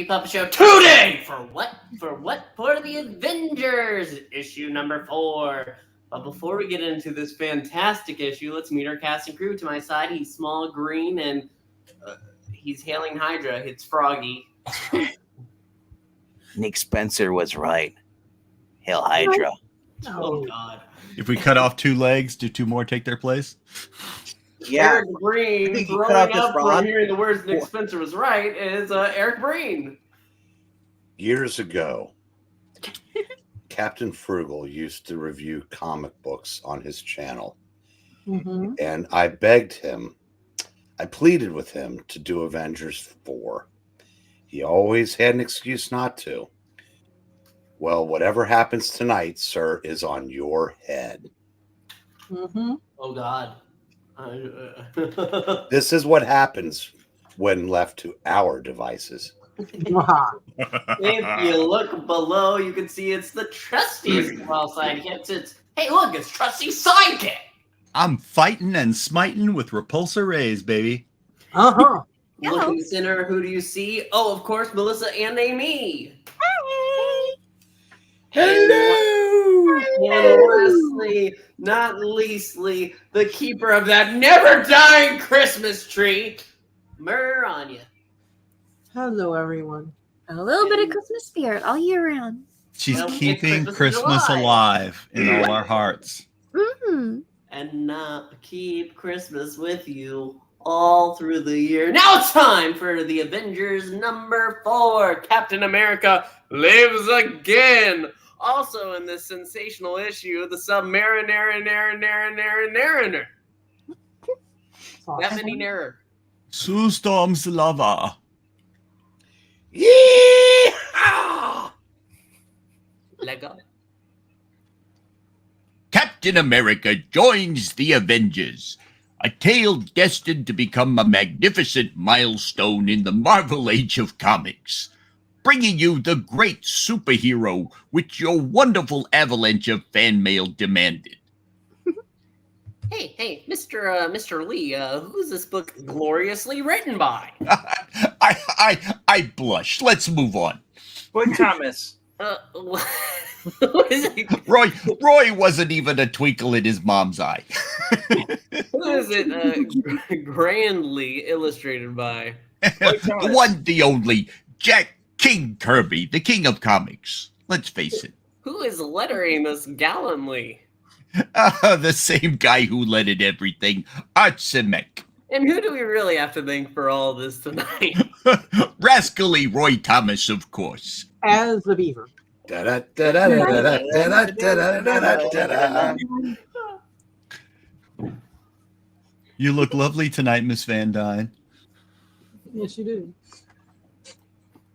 TV Puppet Show today! For what? For the Avengers, issue number 4. But before we get into this fantastic issue, let's meet our cast and crew. To my side, he's small, green, and he's hailing Hydra. It's Froggy. Nick Spencer was right. Hail Hydra. Oh, God. If we cut off 2 legs, do 2 more take their place? Yeah. Eric Breen throwing up for hearing the words Nick Spencer was right is Eric Breen. Years ago, Captain Frugal used to review comic books on his channel. Mm-hmm. And I begged him, I pleaded with him to do Avengers 4. He always had an excuse not to. Well, whatever happens tonight, sir, is on your head. Mm-hmm. Oh, God. This is what happens when left to our devices. If you look below, you can see it's the trusty's well-side hits. Hey, look, it's Trusty's sidekick. I'm fighting and smiting with repulsor rays, baby. Uh-huh. Looking center, who do you see? Oh, of course, Melissa and Amy. Hello! And lastly, not leastly, the keeper of that never-dying Christmas tree, Anya. Hello, everyone. A little bit of Christmas spirit all year round. She's Well, keeping Christmas Christmas alive in all our hearts. Mm-hmm. And keep Christmas with you all through the year. Now it's time for the Avengers number 4. Captain America lives again. Also in this sensational issue, the Submariner. That many narrator. Sue Storm's lover. Yeehaw! Lego. Captain America joins the Avengers, a tale destined to become a magnificent milestone in the Marvel Age of Comics, bringing you the great superhero which your wonderful avalanche of fan mail demanded. Hey, Mr. Lee, who's this book gloriously written by? I blush. Let's move on. Boy Thomas. What is it? Roy wasn't even a twinkle in his mom's eye. Who is it grandly illustrated by? The one, the only, Jack King Kirby, the king of comics. Let's face it. Who is lettering this gallantly? The same guy who led in everything, Art Simek. And who do we really have to thank for all this tonight? Rascally Roy Thomas, of course. As the beaver. You look lovely tonight, Miss Van Dyne. Yes, you do.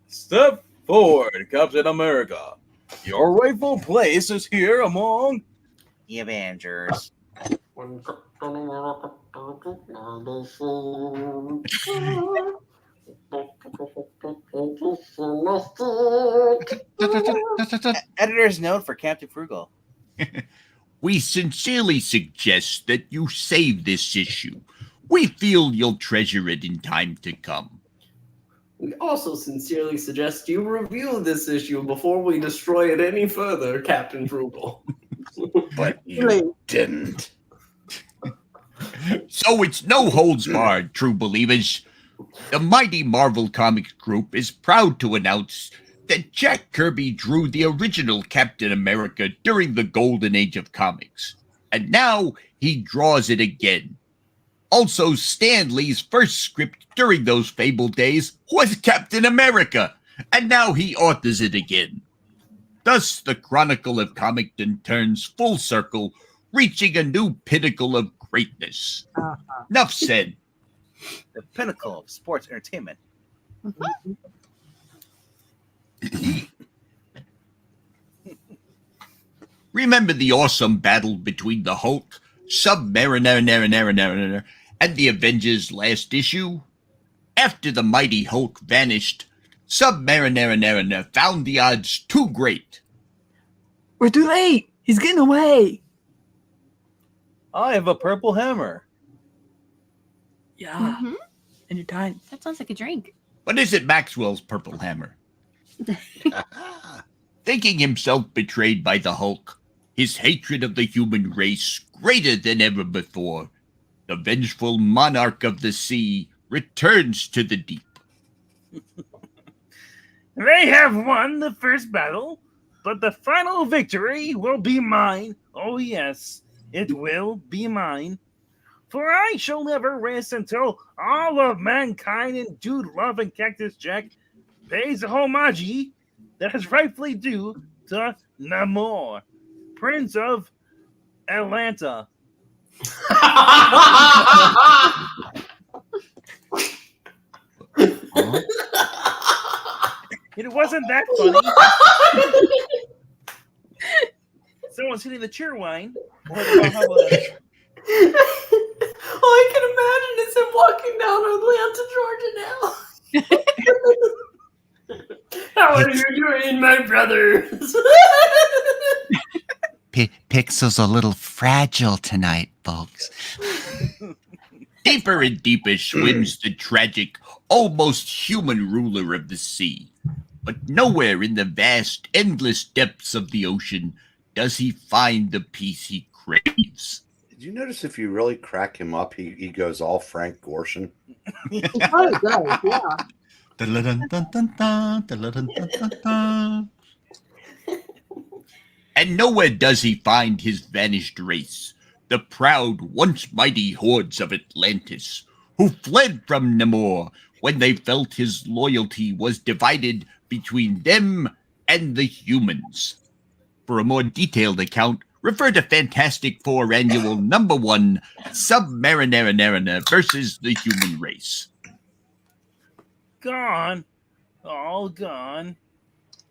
Step forward, Captain America. Your rightful place is here among The Avengers. Editor's note for Captain Frugal. We sincerely suggest that you save this issue. We feel you'll treasure it in time to come. We also sincerely suggest you review this issue before we destroy it any further, Captain Frugal. But you didn't. So it's no holds barred, true believers. The mighty Marvel Comics Group is proud to announce that Jack Kirby drew the original Captain America during the golden age of comics, and now he draws it again. Also, Stan Lee's first script during those fabled days was Captain America, and now he authors it again. Thus, the Chronicle of Comicton turns full circle, reaching a new pinnacle of greatness. Enough said. The pinnacle of sports entertainment. Remember the awesome battle between the Hulk, Submariner, and the Avengers last issue? After the mighty Hulk vanished, Submariner found the odds too great. We're too late. He's getting away. I have a purple hammer. Yeah. And you're dying. That sounds like a drink. But is it Maxwell's purple hammer? Thinking himself betrayed by the Hulk, his hatred of the human race greater than ever before, the vengeful monarch of the sea returns to the deep. They have won the first battle, but the final victory will be mine. Oh, yes, it will be mine. For I shall never rest until all of mankind and Dude Love and Cactus Jack pays the homage that is rightfully due to Namor, Prince of Atlanta. It wasn't that funny. Someone's hitting the cheer wine. How about that? Oh, I can imagine it's him walking down Atlanta, Georgia now. How are you doing, my brothers? Pixel's a little fragile tonight, folks. Deeper and deeper swims the tragic, almost human ruler of the sea. But nowhere in the vast, endless depths of the ocean does he find the peace he craves. Did you notice if you really crack him up, he goes all Frank Gorshin? He probably does, yeah. Dun-dun-dun-dun-dun, And nowhere does he find his vanished race, the proud, once mighty hordes of Atlantis, who fled from Namor when they felt his loyalty was divided between them and the humans. For a more detailed account, refer to Fantastic Four Annual #1, Submariner versus the Human Race. Gone. All gone.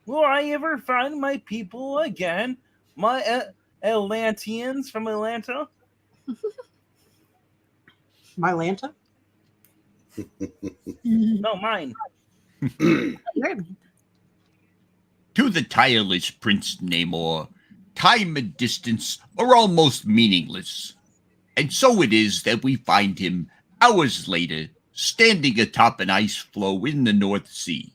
Will I ever find my people again? My Atlanteans from Atlanta? My Lanta? No, mine. To the tireless Prince Namor, time and distance are almost meaningless. And so it is that we find him, hours later, standing atop an ice floe in the North Sea,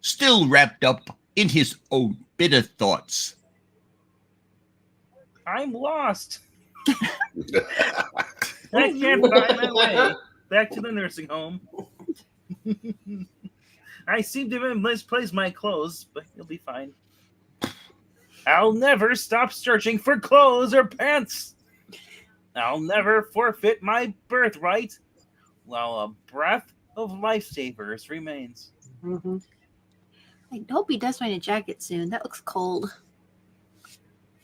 still wrapped up in his own bitter thoughts. I'm lost. I can't find my way back to the nursing home. I seem to have misplaced my clothes, but you'll be fine. I'll never stop searching for clothes or pants. I'll never forfeit my birthright while a breath of lifesavers remains. Mm-hmm. I hope he does find a jacket soon. That looks cold.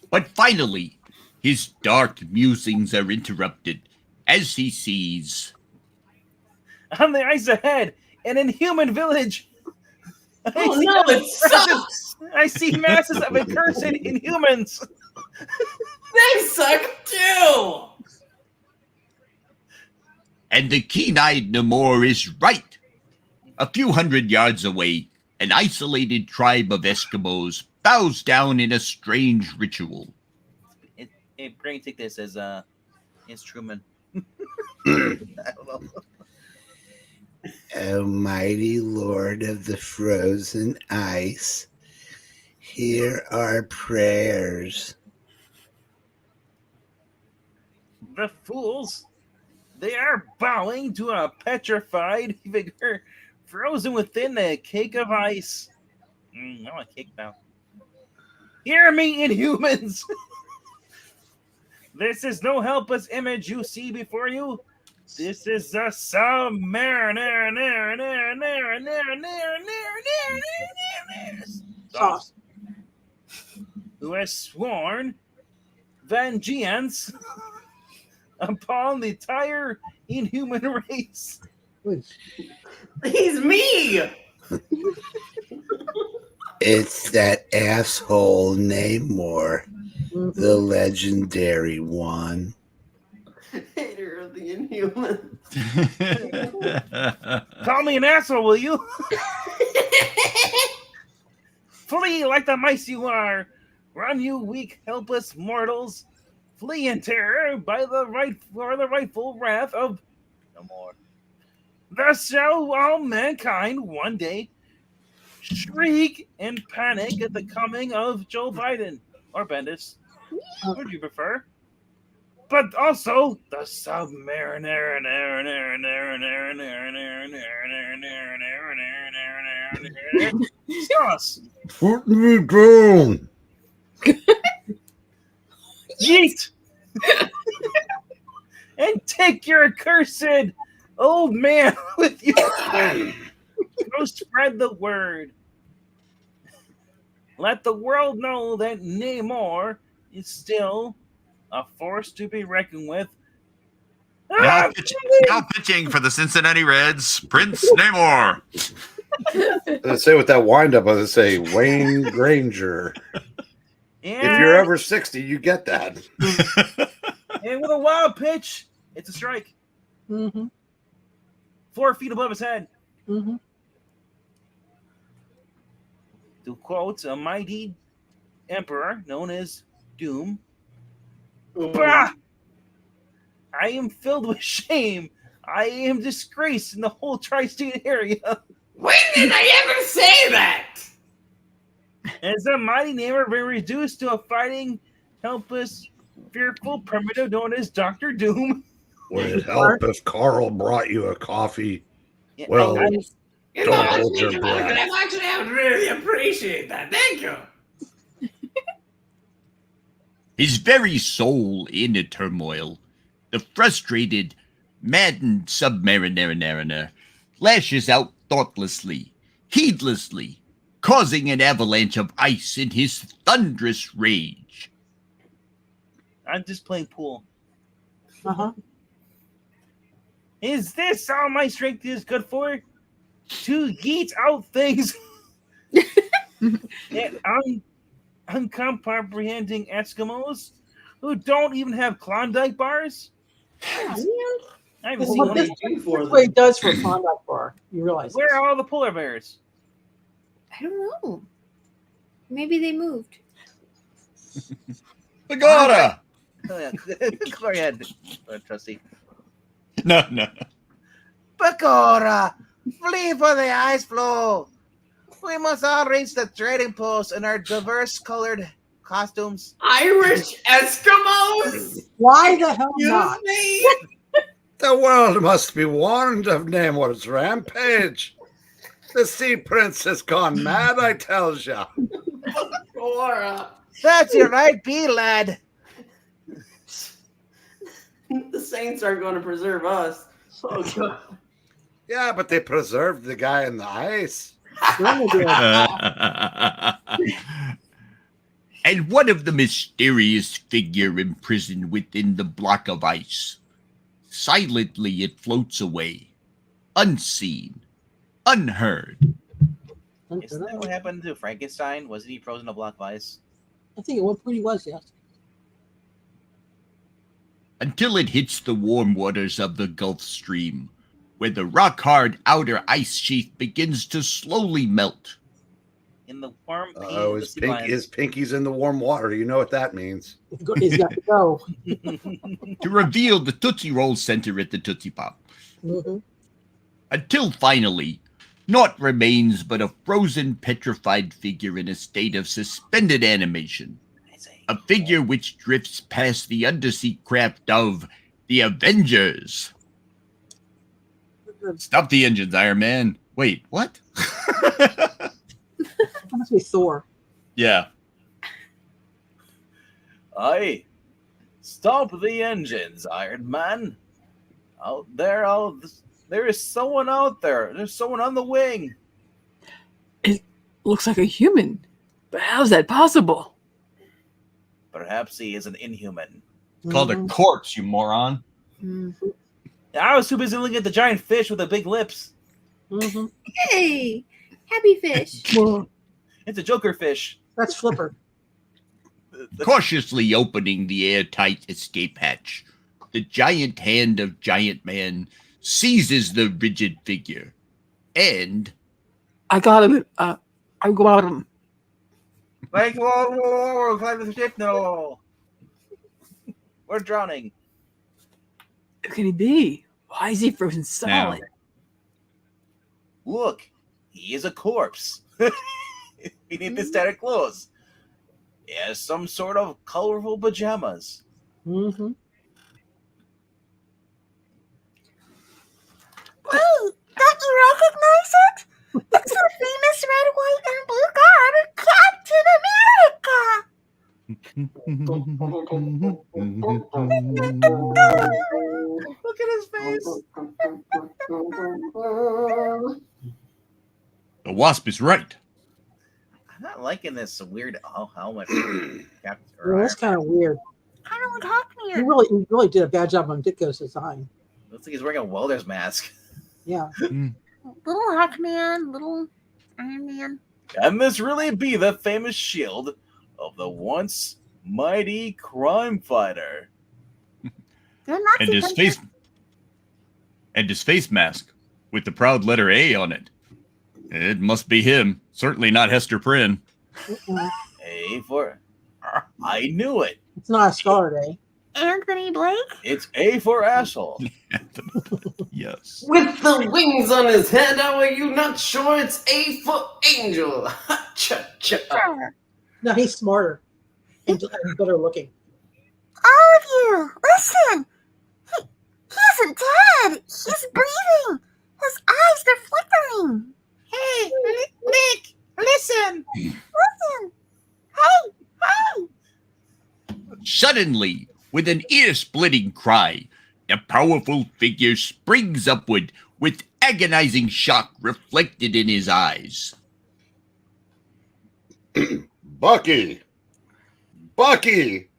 But finally, his dark musings are interrupted as he sees On the ice ahead, an inhuman village. Oh no, it sucks! I see masses of accursed inhumans. They suck too! And the keen-eyed Namor is right. A few hundred yards away, an isolated tribe of Eskimos bows down in a strange ritual. We're going to take this as Truman. I don't know. O mighty Lord of the frozen ice, hear our prayers. The fools, they are bowing to a petrified figure frozen within a cake of ice. I want a cake now. Hear me, inhumans! This is no helpless image you see before you. This is a submariner who has sworn vengeance upon the entire inhuman race. He's me! It's that asshole Namor, the legendary one. Hater of the Inhumans. Call me an asshole, will you? Flee like the mice you are. Run, you weak, helpless mortals. Flee in terror by the rightful wrath of no more. Thus shall all mankind one day shriek in panic at the coming of Joe Biden or Bendis. What would you prefer? But also the Submariner. Sauce. Put me down. Yeet! And take your accursed old man with you. Go spread the word. Let the world know that Namor is still a force to be reckoned with. Now pitching for the Cincinnati Reds, Prince Namor. Let's say with that windup, I would say Wayne Granger. If you're ever 60, you get that. And with a wild pitch, it's a strike. 4 feet above his head. To quote a mighty emperor known as Doom, bah! I am filled with shame. I am disgraced in the whole tri-state area. When did I ever say that? Has the mighty Namor been reduced to a fighting, helpless, fearful primitive known as Dr. Doom? Would it help if Carl brought you a coffee? Yeah, Well, You don't know, hold your actually, breath. I would really appreciate that. Thank you. His very soul in a turmoil, the frustrated, maddened Submariner lashes out thoughtlessly, heedlessly, causing an avalanche of ice in his thunderous rage. I'm just playing pool. Uh-huh. Is this all my strength is good for? To yeet out things and uncomprehending Eskimos who don't even have Klondike bars? I haven't Well, seen what one. this- That's what he does for a Klondike bar. You realize Where this. are all the polar bears? I don't know. Maybe they moved. Pagoda! Oh, yeah. Go ahead, Trustee. No. Bakora! Flee for the ice floe! We must all reach the trading post in our diverse colored costumes. Irish Eskimos? Why the hell Excuse not? me? The world must be warned of Namor's rampage. The sea prince has gone mad, I tells ya. Cora. That's your right, B lad. The Saints aren't going to preserve us. Oh, God. Yeah, but they preserved the guy in the ice. And what of the mysterious figure imprisoned within the block of ice? Silently it floats away, unseen, unheard. Isn't that what happened to Frankenstein? Wasn't he frozen in a block of ice? I think at one point he was, yes. Until it hits the warm waters of the Gulf Stream, where the rock-hard outer ice sheath begins to slowly melt. In the warm Oh, his pinky's in the warm water. You know what that means. He's got to go. To reveal the Tootsie Roll center at the Tootsie Pop. Until finally, naught remains but a frozen, petrified figure in a state of suspended animation. A figure which drifts past the undersea craft of the Avengers. Stop the engines, Iron Man. Wait, what? That must be Thor. Yeah. Aye. Stop the engines, Iron Man. Out there, there is someone out there. There's someone on the wing. It looks like a human. But how's that possible? Perhaps he is an inhuman. It's called a corpse, you moron. I was too busy looking at the giant fish with the big lips. Hey, happy fish. It's a Joker fish. That's Flipper. Cautiously opening the airtight escape hatch, the giant hand of Giant Man seizes the rigid figure, and I got him. I got him. Like, whoa, climb the ship, no. We're drowning. Who can he be? Why is he frozen solid? Look, he is a corpse. Beneath his tattered clothes. He has some sort of colorful pajamas. Mm-hmm. Wait, don't you recognize it? It's the famous red, white, and blue guard, Captain America! Look at his face. The Wasp is right. I'm not liking this weird helmet. Captain, Well, that's kind of weird. I don't talk to He you. really did a bad job on Ditko's design. Looks like he's wearing a welder's mask. Yeah. Little Hawkman, little Iron Man. Can this really be the famous shield of the once mighty crime fighter? They're not And his face mask with the proud letter A on it. It must be him. Certainly not Hester Prynne. A for... I knew it. It's not a scar day. Anthony Blake? It's A for asshole. Yes. With the wings on his head, how are you not sure it's A for Angel? Cha-cha. Sure. No, he's smarter and better looking. All of you, listen! He isn't dead! He's breathing! His eyes, they're flickering! Hey, Nick, listen. Listen! Hey! Hey! Suddenly, with an ear-splitting cry, the powerful figure springs upward with agonizing shock reflected in his eyes. Bucky! Bucky!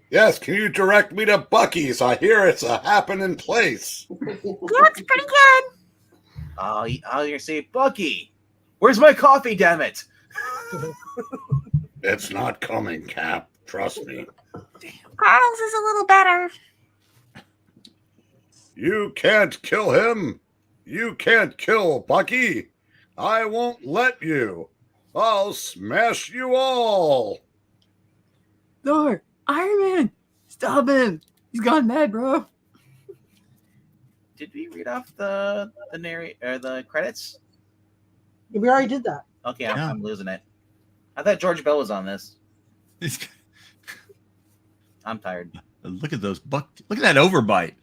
Yes, can you direct me to Bucky's? I hear it's a happening place. Looks pretty good! Oh, you're say, Bucky, where's my coffee, damn it? It's not coming, Cap. Trust me. Carl's is a little better. You can't kill him. You can't kill Bucky. I won't let you. I'll smash you all. Thor, Iron Man, stop him. He's gone mad, bro. Did we read off the credits? We already did that. Okay, Yeah. I'm losing it. I thought George Bell was on this. I'm tired. Look at those Look at that overbite.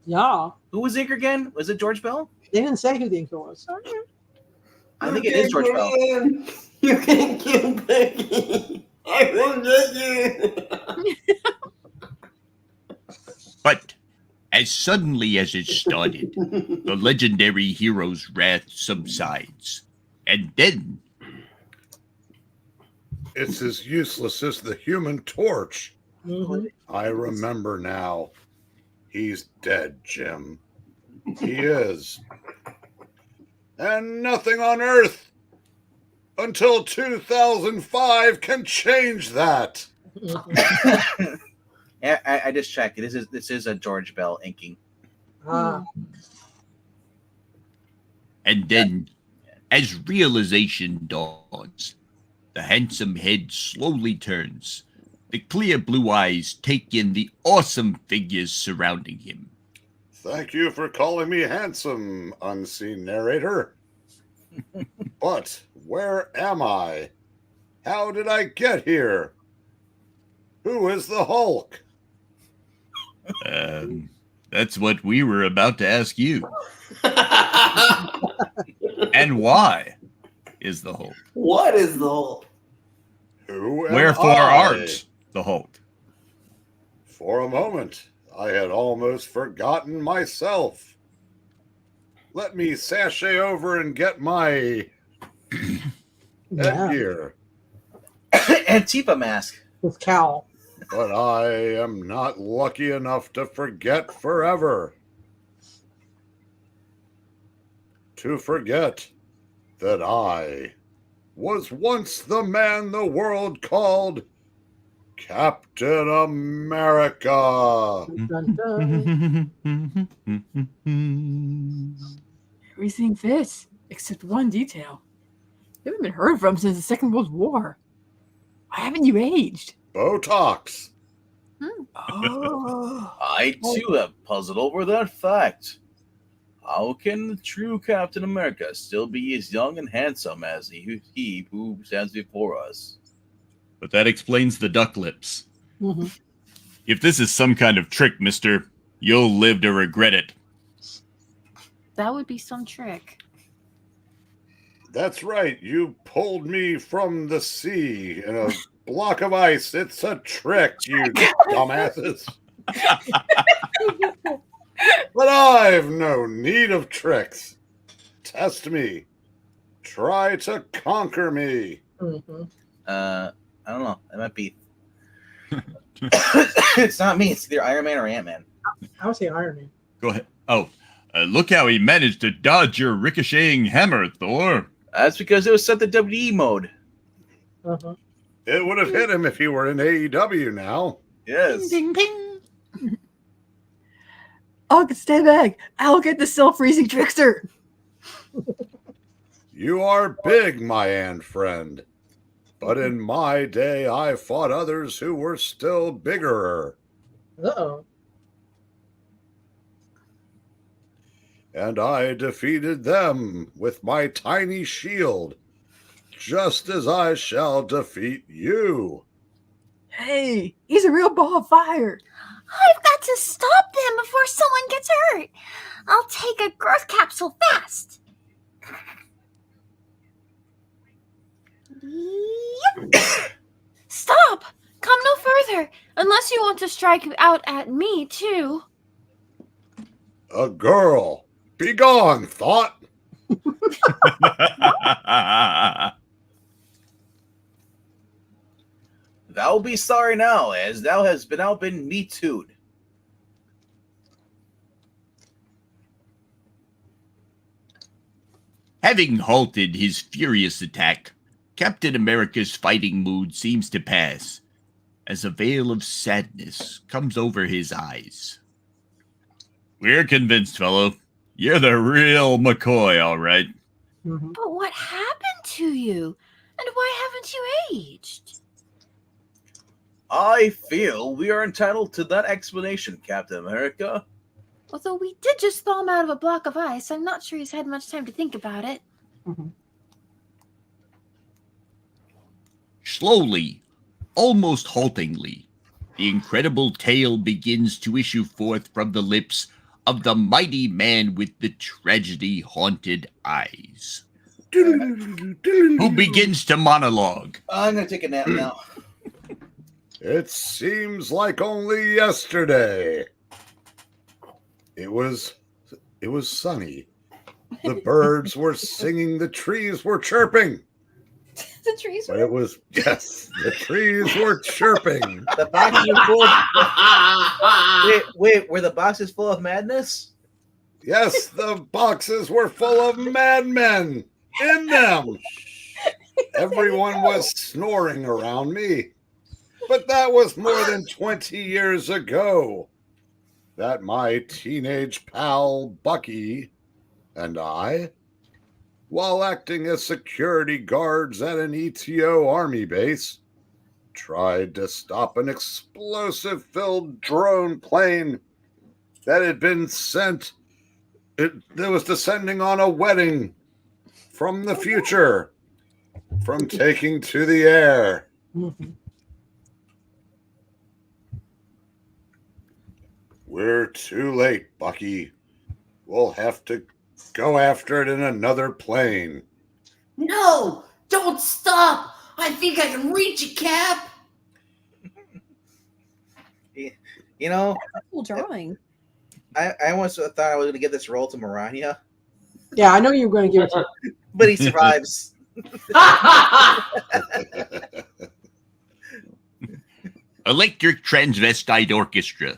Yeah. Who was Ink again? Was it George Bell? They didn't say who the inker was. I think it is George Bell. You can kill Becky. I will get you. But as suddenly as it started, the legendary hero's wrath subsides. And then It's as useless as the Human Torch. Mm-hmm. I remember now. He's dead, Jim. He is. And nothing on Earth until 2005 can change that. Yeah, I just checked. This is a George Bell inking. Ah. And then, as realization dawns, the handsome head slowly turns. The clear blue eyes take in the awesome figures surrounding him. Thank you for calling me handsome, unseen narrator. But where am I? How did I get here? Who is the Hulk? That's what we were about to ask you. And why is the Hulk? What is the Hulk? Who am Wherefore I? art the Hulk? For a moment, I had almost forgotten myself. Let me sashay over and get my headgear. Antifa mask. With cowl. But I am not lucky enough to forget forever. To forget that I was once the man the world called Captain America. Dun, dun. Everything fits, except one detail. You haven't been heard from since the Second World War. Why haven't you aged? Botox. Oh. I too have puzzled over that fact. How can the true Captain America still be as young and handsome as he who stands before us? But that explains the duck lips. Mm-hmm. If this is some kind of trick, mister, you'll live to regret it. That would be some trick. That's right. You pulled me from the sea in a block of ice. It's a trick, you dumbasses. But I've no need of tricks. Test me. Try to conquer me. Mm-hmm. I don't know. It might be. It's not me. It's either Iron Man or Ant-Man. I would say Iron Man. Go ahead. Oh, look how he managed to dodge your ricocheting hammer, Thor. That's because it was set to WWE mode. Uh-huh. It would have hit him if he were in AEW now. Yes. Ding, ding. Oh, stay back. I'll get the self-freezing trickster. You are big, my ant friend. But in my day, I fought others who were still bigger. Uh-oh. And I defeated them with my tiny shield, just as I shall defeat you. Hey, he's a real ball of fire. I've got to stop them before someone gets hurt. I'll take a growth capsule fast. Yep. Stop! Come no further, unless you want to strike out at me, too. A girl. Begone, thought. Thou be sorry now, as thou hast been me too'd. Having halted his furious attack, Captain America's fighting mood seems to pass, as a veil of sadness comes over his eyes. We're convinced, fellow. You're the real McCoy, all right. Mm-hmm. But what happened to you? And why haven't you aged? I feel we are entitled to that explanation, Captain America. Although we did just thaw him out of a block of ice, I'm not sure he's had much time to think about it. Mm-hmm. Slowly, almost haltingly, the incredible tale begins to issue forth from the lips of the mighty man with the tragedy-haunted eyes, who begins to monologue. I'm going to take a nap now. It seems like only yesterday. It was sunny. The birds were singing, the trees were chirping. The trees But it was, yes, the trees were chirping. The boxes are full of... Wait, were the boxes full of madness? Yes, the boxes were full of madmen in them. Everyone was snoring around me. But that was more than 20 years ago. That my teenage pal Bucky and I, while acting as security guards at an ETO army base, tried to stop an explosive-filled drone plane that had been sent. That was descending on a wedding from the future, from taking to the air. Mm-hmm. We're too late, Bucky. We'll have to go after it in another plane. No! Don't stop! I think I can reach it, Cap! You know, Cool drawing. I once thought I was going to give this role to Mariah, Yeah, I know you were going to give it to him. but he survives. Electric Transvestite Orchestra.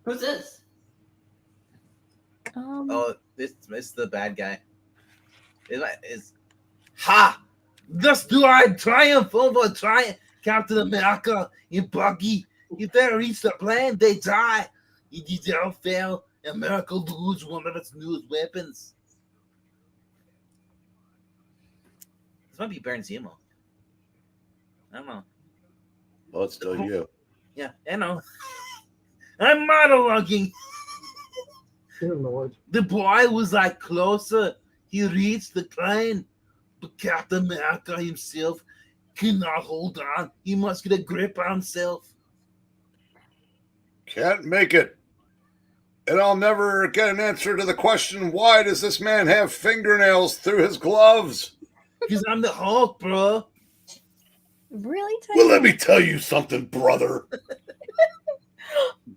Who's this? Oh, it's the bad guy. Is ha! Thus do I triumph over Captain America and Bucky. If they reach the plan, they die. If they all fail, America lose one of its newest weapons. This might be Baron Zemo. I don't know. Well, it's still you. Yeah, I know. I'm monologuing. Dear Lord. The boy was like closer. He reached the plane, but Captain America himself cannot hold on. He must get a grip on himself. Can't make it. And I'll never get an answer to the question, why does this man have fingernails through his gloves? Because I'm the Hulk, bro. Really? Well, let me tell you something, brother.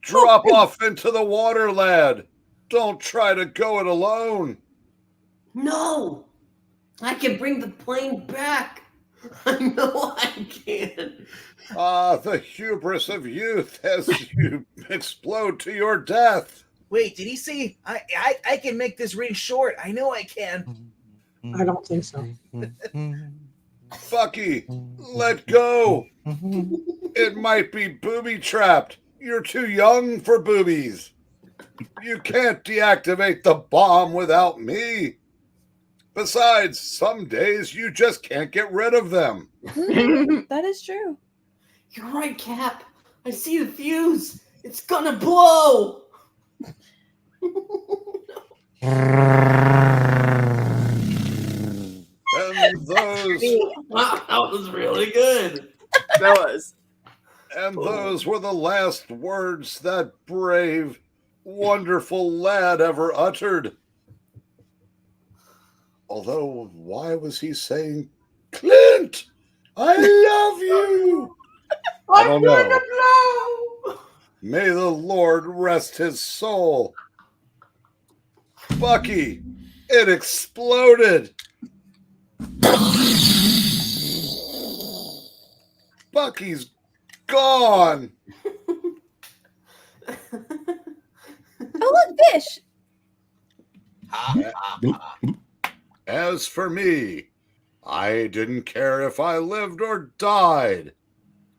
Drop off into the water, lad. Don't try to go it alone. No! I can bring the plane back. I know I can. Ah, the hubris of youth as you explode to your death. Wait, did he say I can make this ring short? I know I can. I don't think so. Bucky, let go. It might be booby-trapped. You're too young for boobies. You can't deactivate the bomb without me. Besides, some days you just can't get rid of them. That is true. You're right, Cap. I see the fuse. It's gonna blow. And those... Wow, that was really good. That was. And those were the last words that brave, wonderful lad ever uttered. Although, why was he saying, Clint, I love you? I don't know. May the Lord rest his soul. Bucky, it exploded. Bucky's gone. Oh, look, fish. As for me, I didn't care if I lived or died.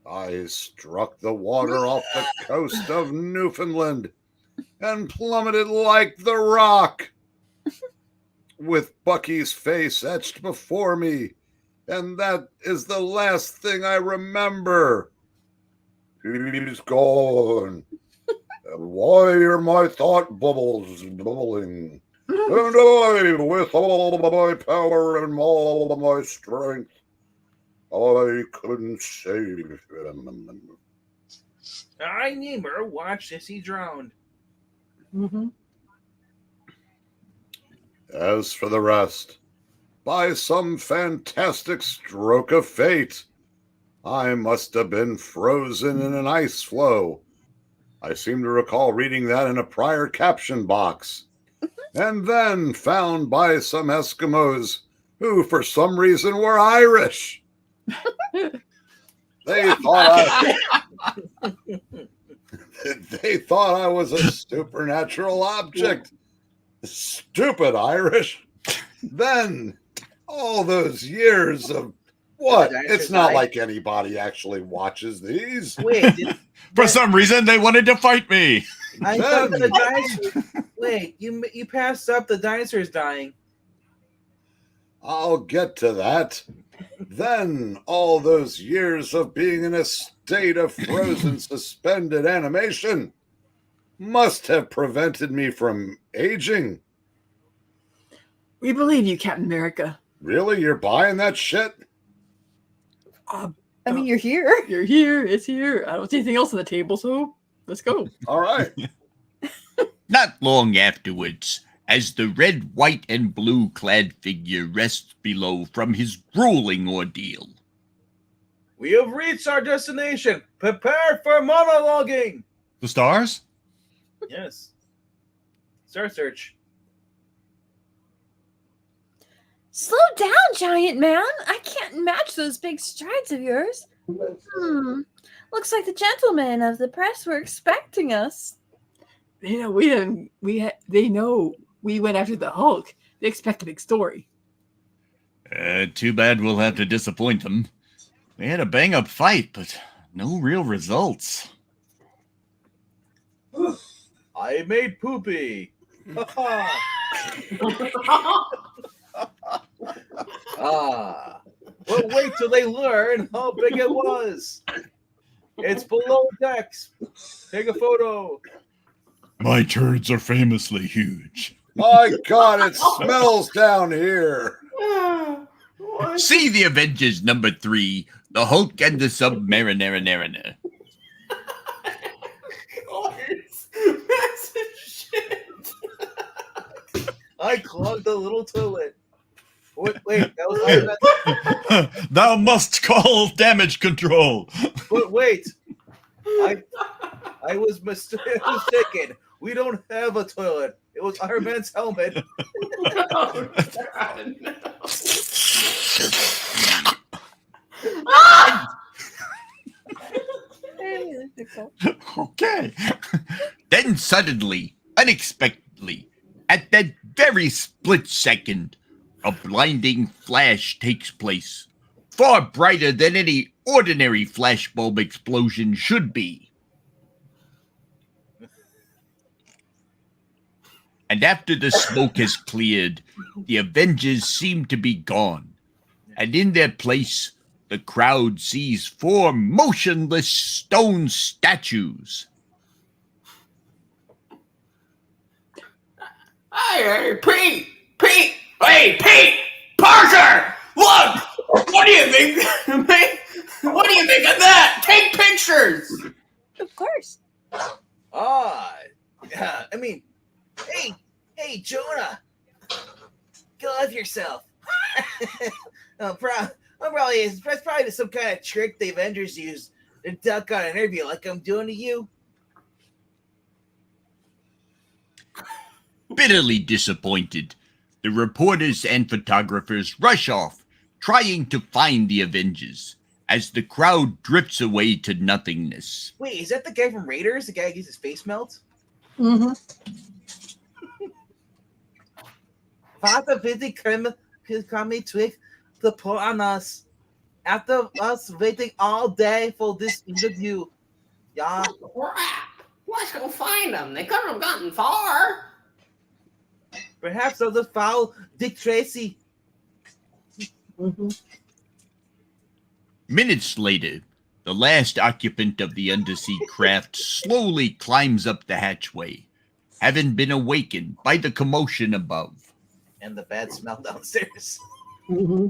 I struck the water off the coast of Newfoundland and plummeted like the Rock, with Bucky's face etched before me, and that is the last thing I remember. He's gone. And why are my thought bubbles bubbling? And I, with all my power and all my strength, I couldn't save him. I never watched as he drowned. Mm-hmm. As for the rest, by some fantastic stroke of fate, I must have been frozen in an ice floe. I seem to recall reading that in a prior caption box. And then found by some Eskimos who, for some reason, were Irish. They thought I was a supernatural object. Stupid Irish. Then all those years of what? It's not like anybody actually watches these. Wait, For some reason, they wanted to fight me. I thought the dinosaur. Wait, you passed up the dinosaurs dying. I'll get to that. Then all those years of being in a state of frozen, suspended animation must have prevented me from aging. We believe you, Captain America. Really? You're buying that shit? I mean, you're here. You're here. It's here. I don't see anything else on the table, so let's go. All right. Not long afterwards, as the red, white, and blue clad figure rests below from his grueling ordeal. We have reached our destination. Prepare for monologuing. The stars? Yes. Star Search. Slow down, giant man. I can't match those big strides of yours. Looks like the gentlemen of the press were expecting us. They know they know we went after the Hulk. They expect a big story. Too bad we'll have to disappoint them. They had a bang-up fight, but no real results. I made poopy. Well, wait till they learn how big it was. It's below decks. Take a photo. My turds are famously huge. My God, it smells down here. See the Avengers number 3, the Hulk and the Submariner. Massive shit. I clogged the little toilet. Wait, that was Iron Man. Thou must call damage control. But wait, I was mistaken. We don't have a toilet. It was Iron Man's helmet. Oh, God, no. Okay. Then suddenly, unexpectedly, at that very split second, a blinding flash takes place, far brighter than any ordinary flashbulb explosion should be. And after the smoke has cleared, the Avengers seem to be gone, and in their place, the crowd sees 4 motionless stone statues. Hey, Pete! Hey, Pete! Parker! Look! What do you think? What do you think of that? Take pictures! Of course. Yeah, I mean, hey, Jonah, go F yourself. That's probably some kind of trick the Avengers use to duck on an interview like I'm doing to you. Bitterly disappointed, the reporters and photographers rush off, trying to find the Avengers, as the crowd drifts away to nothingness. Wait, is that the guy from Raiders? The guy who gets his face melt? Mm-hmm. Vater bitte come trick to put on us. After us waiting all day for this interview. Yeah. Crap! Let's go find them. They couldn't have gotten far. Perhaps they'll just follow Dick Tracy. Mm-hmm. Minutes later, the last occupant of the undersea craft slowly climbs up the hatchway, having been awakened by the commotion above. And the bad smell downstairs. Mm-hmm.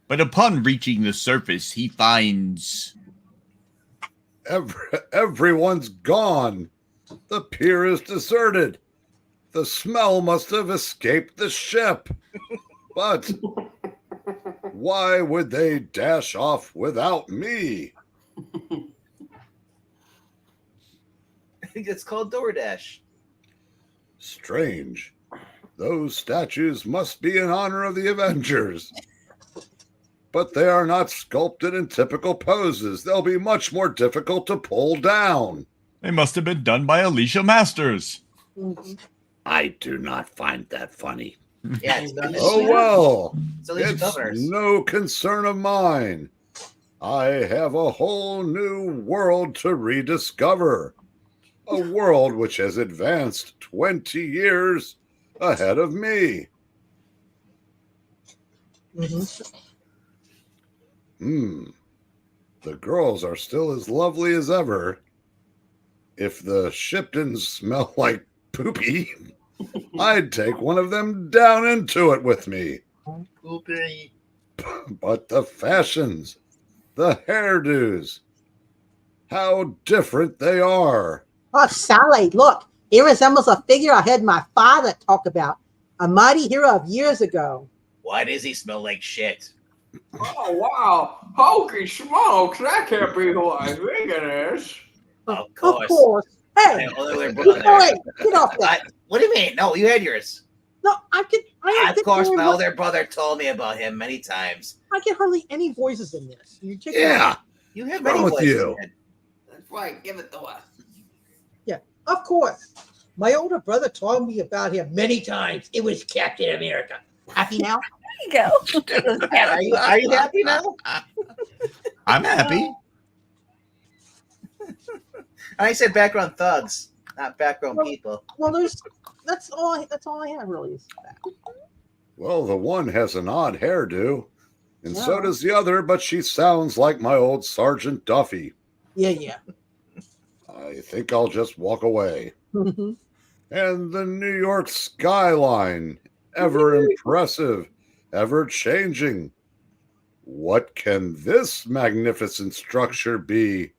But upon reaching the surface, he finds... Everyone's gone. The pier is deserted. The smell must have escaped the ship. But why would they dash off without me? It's called DoorDash. Strange. Those statues must be in honor of the Avengers. But they are not sculpted in typical poses. They'll be much more difficult to pull down. They must have been done by Alicia Masters. Mm-hmm. I do not find that funny. Yeah, it's not. Oh well, So these it's governors. no concern of mine. I have a whole new world to rediscover. A world which has advanced 20 years ahead of me. Mm-hmm. The girls are still as lovely as ever. If the ship didn't smell like poopy, I'd take one of them down into it with me. Poopy. But the fashions, the hairdos, how different they are. Oh, Sally, look. He resembles a figure I heard my father talk about. A mighty hero of years ago. Why does he smell like shit? Oh, wow. Holy smokes. That can't be who I think it is. Of course. Of course. Hey, Hey, get off that. What do you mean? No, you had yours. No, I Of course, my older brother told me about him many times. I get hardly any voices in this. You take Yeah. You have What's many wrong with voices. you? That's right. Give it to us. Yeah, of course. My older brother told me about him many times. It was Captain America. Happy now? There you go. Are you happy now? I'm happy. I said background thugs, not background people. Well, that's all I have really is that. Well, the one has an odd hairdo, and so Yeah. does the other, but she sounds like my old Sergeant Duffy. Yeah. I think I'll just walk away. And the New York skyline, ever impressive, ever changing. What can this magnificent structure be?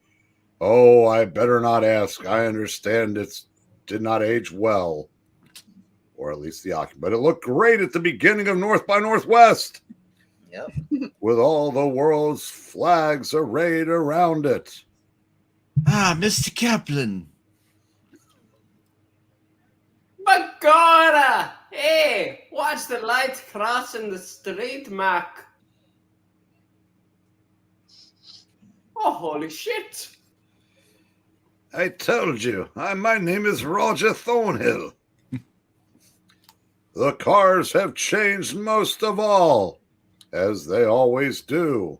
Oh, I better not ask. I understand it did not age well. Or at least the occupant. But it looked great at the beginning of North by Northwest. Yep. With all the world's flags arrayed around it. Ah, Mr. Kaplan. Bagora! Hey, watch the lights crossing the street, Mac. Oh, holy shit. I told you, my name is Roger Thornhill. The cars have changed most of all, as they always do.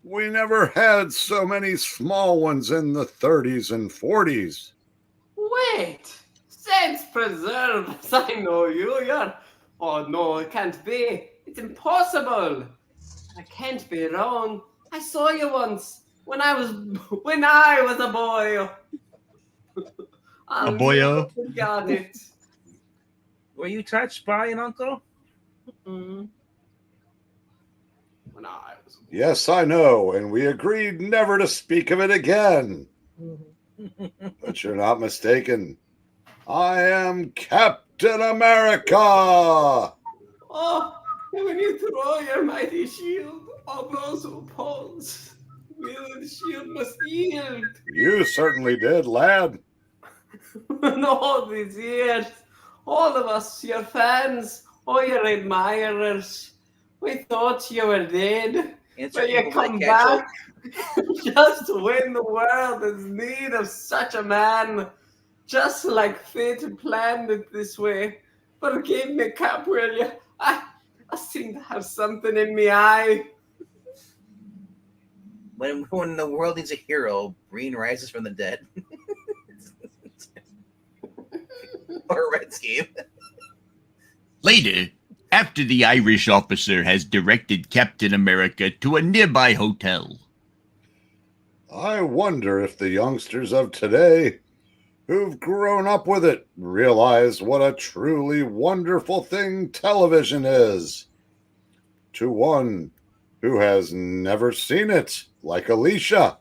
We never had so many small ones in the 30s and 40s. Wait! Saints preserve us, I know you. You're... Oh, no, it can't be. It's impossible. I can't be wrong. I saw you once when I was a boy. A boyo. Got it. Were you touched by an uncle? Mm-hmm. When I was a boy. Yes, I know, and we agreed never to speak of it again. But you're not mistaken. I am Captain America! Oh, when you throw your mighty shield, all those who oppose, will the shield must yield. You certainly did, lad. And all these years, all of us, your fans, all your admirers, we thought you were dead, but you come back just when the world is in need of such a man, just like fate planned it this way. Forgive me, Cap, will you? I seem to have something in my eye. When the world needs a hero, Breen rises from the dead. Or Red Scheme. Later, after the Irish officer has directed Captain America to a nearby hotel. I wonder if the youngsters of today, who've grown up with it, realize what a truly wonderful thing television is. To one who has never seen it, like Alicia.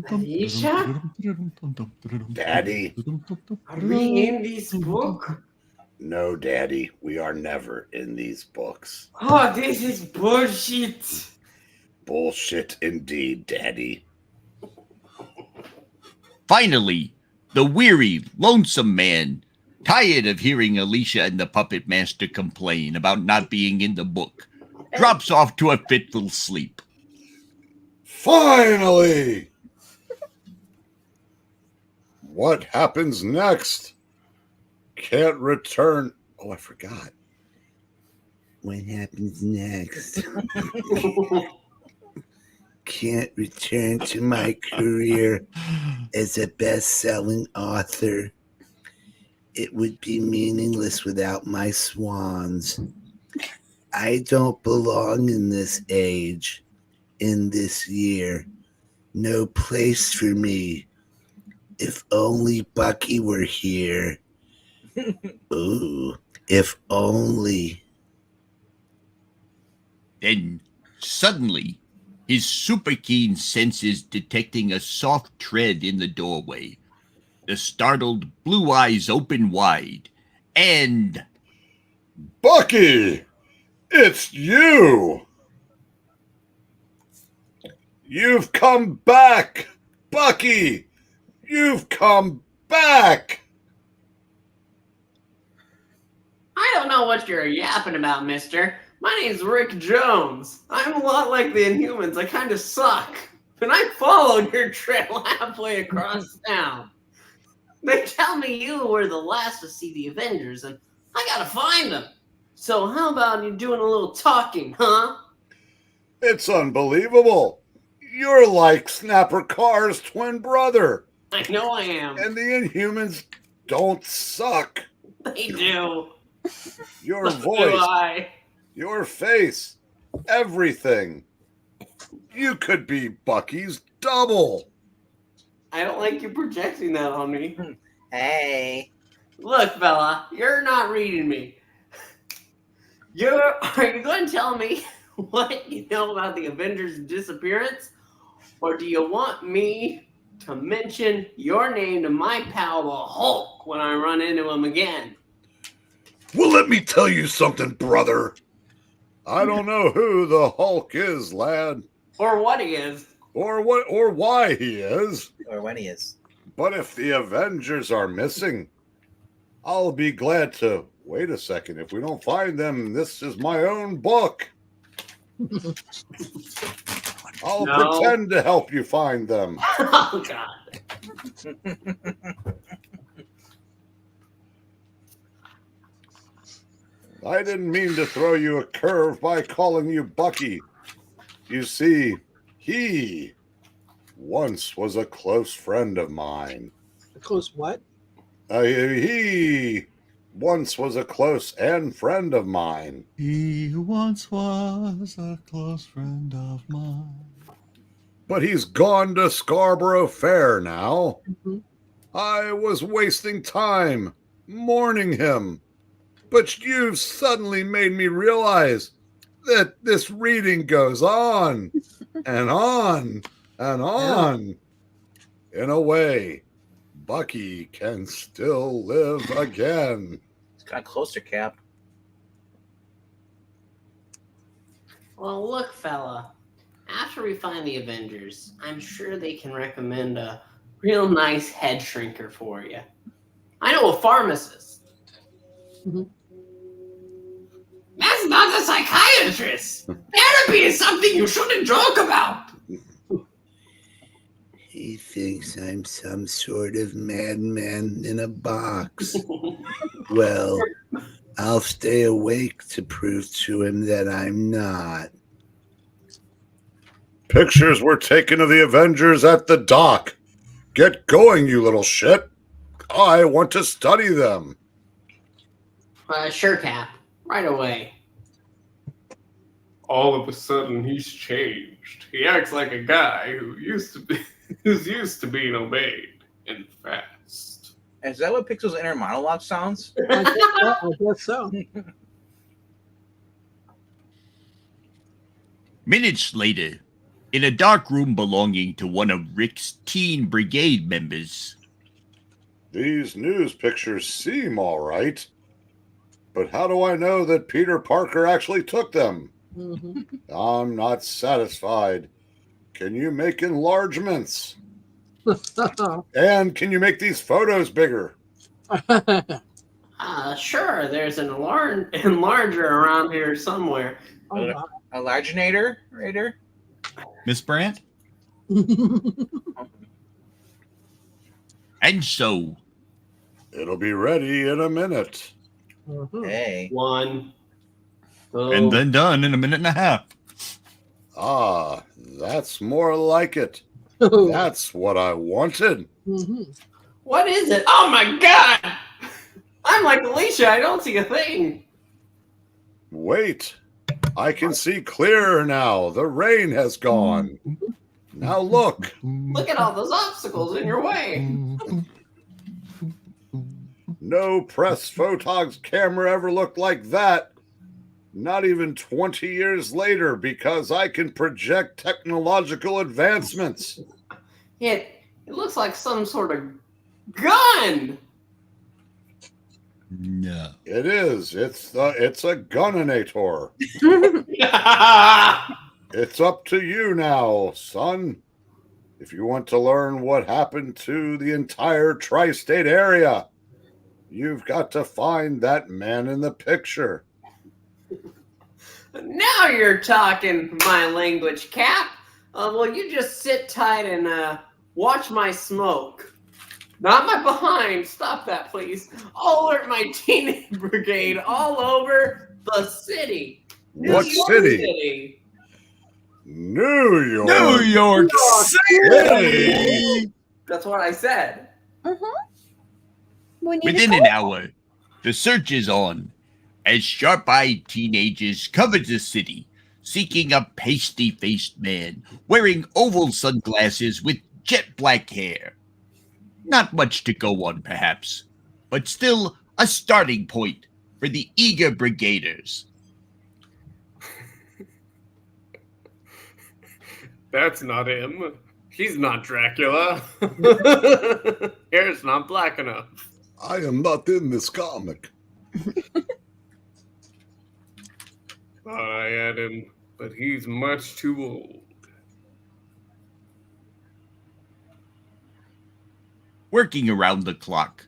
Alicia? Daddy. Are we in this book? No, Daddy, we are never in these books. Oh, this is bullshit. Bullshit indeed, Daddy. Finally, the weary, lonesome man, tired of hearing Alicia and the puppet master complain about not being in the book, drops off to a fitful sleep. Finally! What happens next? Can't return. Oh, I forgot. What happens next? Can't return to my career as a best-selling author. It would be meaningless without my swans. I don't belong in this age, in this year. No place for me. If only Bucky were here. Ooh, if only. Then, suddenly, his super keen senses detecting a soft tread in the doorway. The startled blue eyes open wide, and... Bucky! It's you! You've come back! Bucky! You've come back! I don't know what you're yapping about, mister. My name's Rick Jones. I'm a lot like the Inhumans. I kind of suck. And I followed your trail halfway across town. They tell me you were the last to see the Avengers, and I gotta find them. So how about you doing a little talking, huh? It's unbelievable. You're like Snapper Carr's twin brother. I know I am. And the Inhumans don't suck. They do. Your So voice, do I. your face, everything. You could be Bucky's double. I don't like you projecting that on me. Hey. Look, fella, you're not reading me. Are you going to tell me what you know about the Avengers' disappearance? Or do you want me to mention your name to my pal, the Hulk, when I run into him again? Well, let me tell you something, brother. I don't know who the Hulk is, lad. Or what he is. Or why he is. Or when he is. But if the Avengers are missing, I'll be glad to wait a second. If we don't find them, this is my own book. I'll pretend to help you find them. Oh, God. I didn't mean to throw you a curve by calling you Bucky. You see, he once was a close friend of mine. A close what? He once was a close friend of mine. He once was a close friend of mine. But he's gone to Scarborough Fair now. Mm-hmm. I was wasting time mourning him. But you've suddenly made me realize that this reading goes on and on and on. In a way, Bucky can still live again. It's got closer, Cap. Well, look, fella. After we find the Avengers, I'm sure they can recommend a real nice head shrinker for you. I know a pharmacist. Mm-hmm. That's not a psychiatrist. Therapy is something you shouldn't joke about. He thinks I'm some sort of madman in a box. Well, I'll stay awake to prove to him that I'm not. Pictures were taken of the Avengers at the dock. Get going, you little shit. I want to study them. Sure, Cap. Right away. All of a sudden, he's changed. He acts like a guy who's used to being obeyed and fast. Is that what Pixel's inner monologue sounds? I guess so. Minutes later, in a dark room belonging to one of Rick's teen brigade members. These news pictures seem all right. But how do I know that Peter Parker actually took them? Mm-hmm. I'm not satisfied. Can you make enlargements? And can you make these photos bigger? Sure. There's an enlarger around here somewhere. A larginator, Raider? Miss Brandt? And so... It'll be ready in a minute. Mm-hmm. Hey. 1. And then done in a minute and a half. Ah, that's more like it. That's what I wanted. Mm-hmm. What is it? Oh my God! I'm like Alicia. I don't see a thing. Wait. I can see clearer now. The rain has gone. Now look. Look at all those obstacles in your way. No press photog's camera ever looked like that. Not even 20 years later, because I can project technological advancements. It looks like some sort of gun. No. It is. It's a guninator. It's up to you now, son. If you want to learn what happened to the entire tri-state area, you've got to find that man in the picture. Now you're talking my language, Cap. Well, you just sit tight and watch my smoke. Not my behind. Stop that, please. I'll alert my teenage brigade all over the city. What city? New York. New York City! That's what I said. Within an hour, the search is on, as sharp-eyed teenagers cover the city, seeking a pasty-faced man wearing oval sunglasses with jet black hair. Not much to go on, perhaps, but still a starting point for the eager brigaders. That's not him. He's not Dracula. Hair's not black enough. I am not in this comic. Thought I had him, but he's much too old. Working around the clock,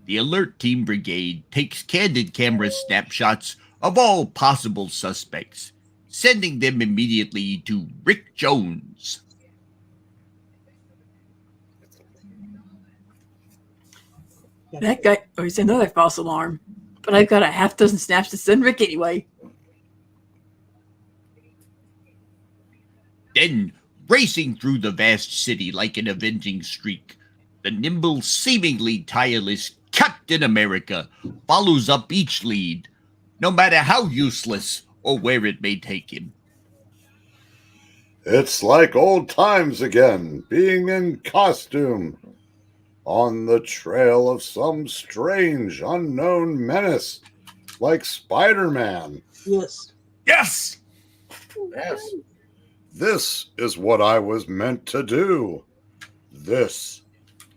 the Alert Team Brigade takes candid camera snapshots of all possible suspects, sending them immediately to Rick Jones. That guy, or it's another false alarm. But I've got a half dozen snaps to send Rick anyway. Then, racing through the vast city like an avenging streak, the nimble, seemingly tireless Captain America follows up each lead, no matter how useless or where it may take him. It's like old times again, being in costume, on the trail of some strange, unknown menace, like Spider-Man. Yes. Yes! Yes. This is what I was meant to do. This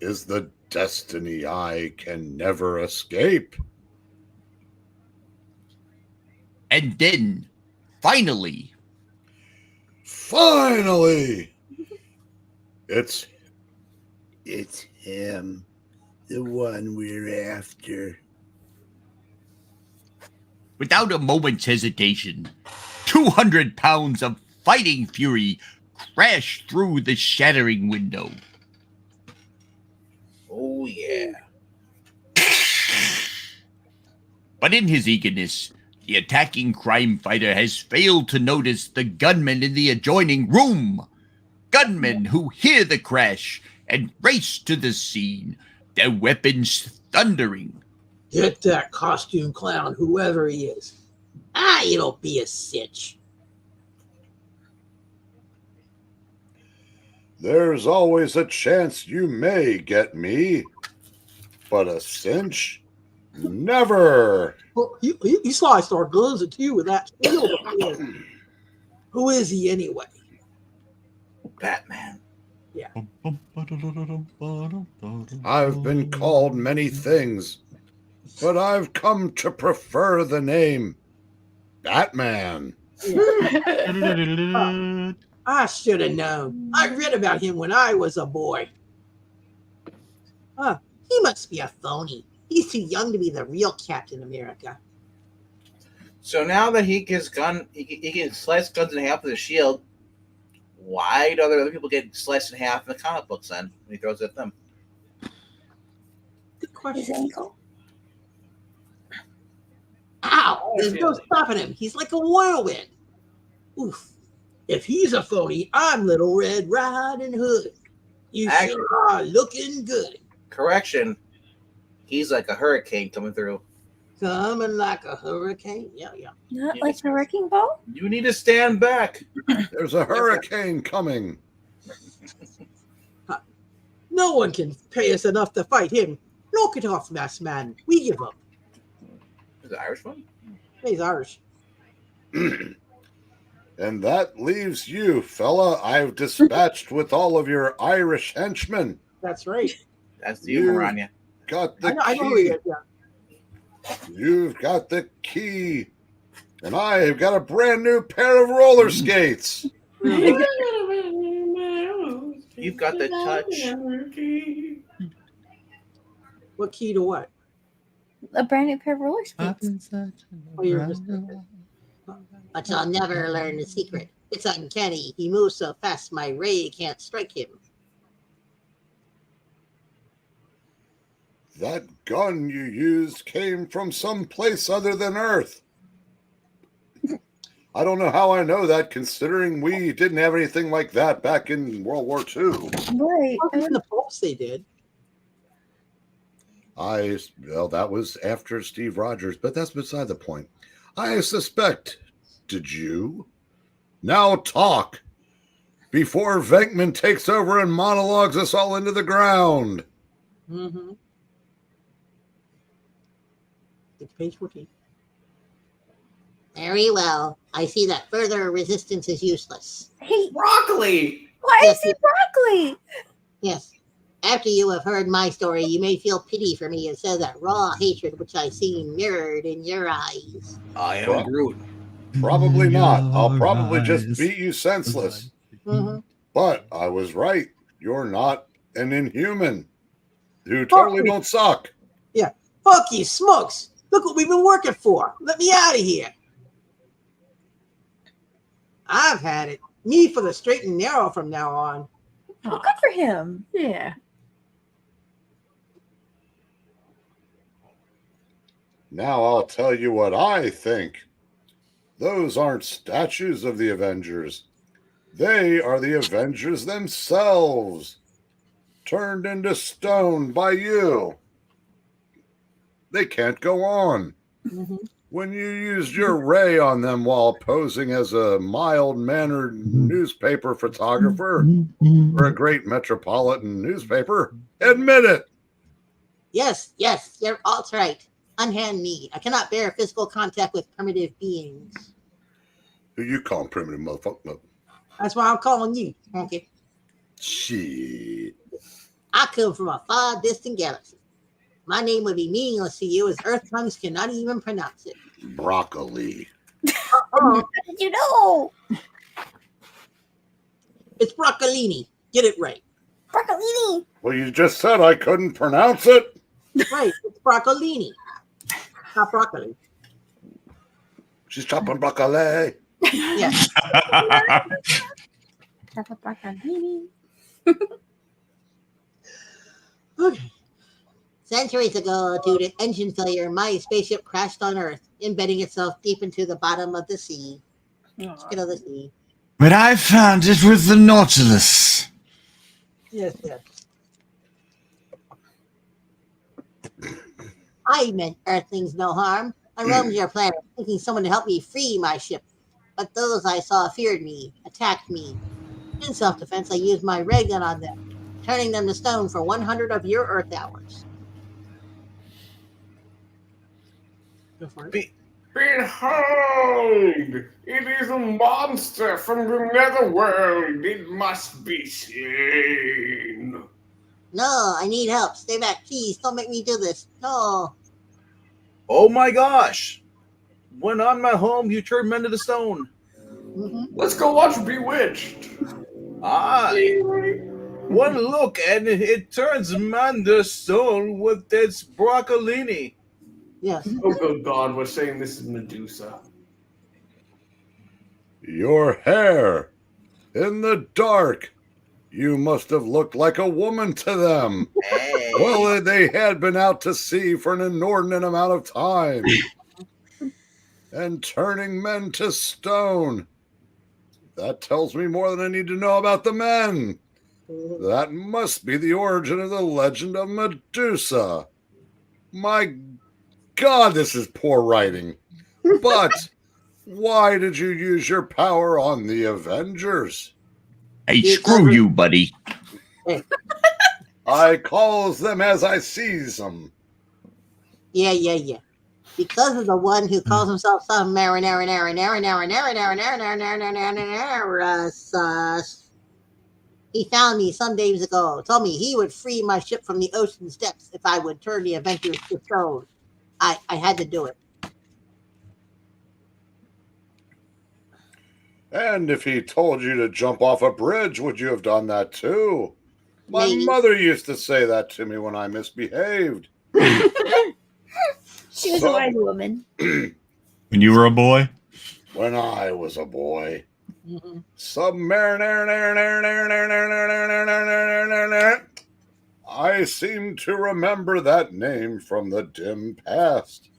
is the destiny I can never escape. And then, finally, it's him, the one we're after. without a moment's hesitation, 200 pounds of fighting fury crash through the shattering window. Oh, yeah. But in his eagerness, the attacking crime fighter has failed to notice the gunmen in the adjoining room. Gunmen who hear the crash and race to the scene, their weapons thundering. Get that costume clown, whoever he is. It'll be a cinch. There's always a chance you may get me, but a cinch? Never. Well, he sliced our guns at you with that shield. Who is he anyway? Batman. Yeah. I've been called many things, but I've come to prefer the name Batman. I should have known. I read about him when I was a boy. He must be a phony. He's too young to be the real Captain America. So now that he gets he can slice guns in half with a shield. Why do other people get sliced in half in the comic books then when he throws it at them? Good question. Ow! There's no stopping him. He's like a whirlwind. Oof. If he's a phony, I'm Little Red Riding Hood. You sure are looking good. Correction. He's like a hurricane coming through. Coming like a hurricane. Yeah. Not like a wrecking ball? You need to stand back. There's a hurricane coming. No one can pay us enough to fight him. Knock it off, masked man. We give up. Is it Irish one? He's Irish. And that leaves you, fella. I've dispatched with all of your Irish henchmen. That's right. That's the humor on you. Got the I know who key. he is, yeah. You've got the key. And I've got a brand new pair of roller skates. You've got the touch. What key to what? A brand new pair of roller skates. But I'll never learn the secret. It's uncanny. He moves so fast my ray can't strike him. That gun you used came from some place other than Earth. I don't know how I know that, considering we didn't have anything like that back in World War II. Right. In the Pulse they did. Well, that was after Steve Rogers, but that's beside the point. I suspect. Did you? Now talk before Venkman takes over and monologues us all into the ground. Mm-hmm. It's page 14. Very well. I see that further resistance is useless. Hey, Broccoli! why Yes, is he broccoli? Yes. After you have heard my story, you may feel pity for me and say that raw hatred which I see mirrored in your eyes. I am Groot. Probably not. I'll Your probably just eyes. beat you senseless. Mm-hmm. But I was right. You're not an inhuman. You totally don't suck. Yeah. Fuck you, smokes. Look what we've been working for. Let me out of here. I've had it. Me for the straight and narrow from now on. Well, good for him. Yeah. Now I'll tell you what I think. Those aren't statues of the Avengers. They are the Avengers themselves, turned into stone by you. They can't go on. Mm-hmm. When you used your ray on them while posing as a mild-mannered newspaper photographer for a great metropolitan newspaper, admit it. Yes, you're all right. Unhand me. I cannot bear physical contact with primitive beings. Who you call primitive motherfucker? That's why I'm calling you. Okay. Shit. I come from a far distant galaxy. My name would be meaningless to you as Earth tongues cannot even pronounce it. Broccoli. How did you know? It's broccolini. Get it right. Broccolini. Well, you just said I couldn't pronounce it. Right. It's broccolini. Not broccoli. She's chopping broccoli. Yeah. Okay. Centuries ago, due to engine failure, my spaceship crashed on Earth, embedding itself deep into the bottom of the sea. Skin of the sea. But I found it with the Nautilus. Yes, yes. I meant Earthlings no harm. I roamed your planet, thinking someone to help me free my ship. But those I saw feared me, attacked me. In self-defense, I used my ray gun on them, turning them to stone for 100 of your Earth hours. Go for it. Behold! It is a monster from the netherworld. It must be slain. No, I need help. Stay back, please. Don't make me do this. No. Oh my gosh! When I'm at home, you turn men to stone. Mm-hmm. Let's go watch Bewitched. Aye. One look and it turns man to stone with its broccolini. Yes. Oh, good God, we're saying this is Medusa. Your hair in the dark. You must have looked like a woman to them. Hey. Well, they had been out to sea for an inordinate amount of time and turning men to stone. That tells me more than I need to know about the men. That must be the origin of the legend of Medusa. My God, this is poor writing. But why did you use your power on the Avengers? Hey, screw you, buddy. I calls them as I sees them. Yeah. Because of the one who calls himself some marinara. He found me some days ago, told me he would free my ship from the ocean's depths if I would turn the Avengers to stone. I had to do it. And if he told you to jump off a bridge, would you have done that too? My Maybe. mother used to say that to me when I misbehaved. She was a wise woman. When you were a boy? When I was a boy. Mm-hmm. I seem to remember that name from the dim past.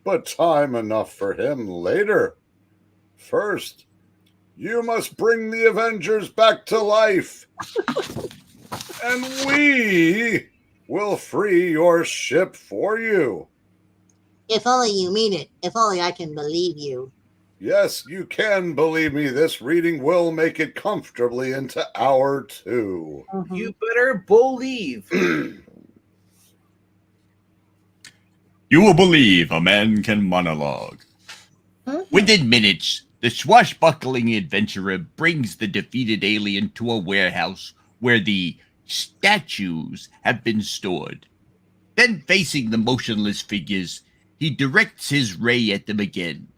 But time enough for him later. First, you must bring the Avengers back to life. And we will free your ship for you. If only you mean it. If only I can believe you. Yes, you can believe me. This reading will make it comfortably into hour 2. You better believe. You will believe a man can monologue. Within minutes, the swashbuckling adventurer brings the defeated alien to a warehouse where the statues have been stored. Then, facing the motionless figures, he directs his ray at them again,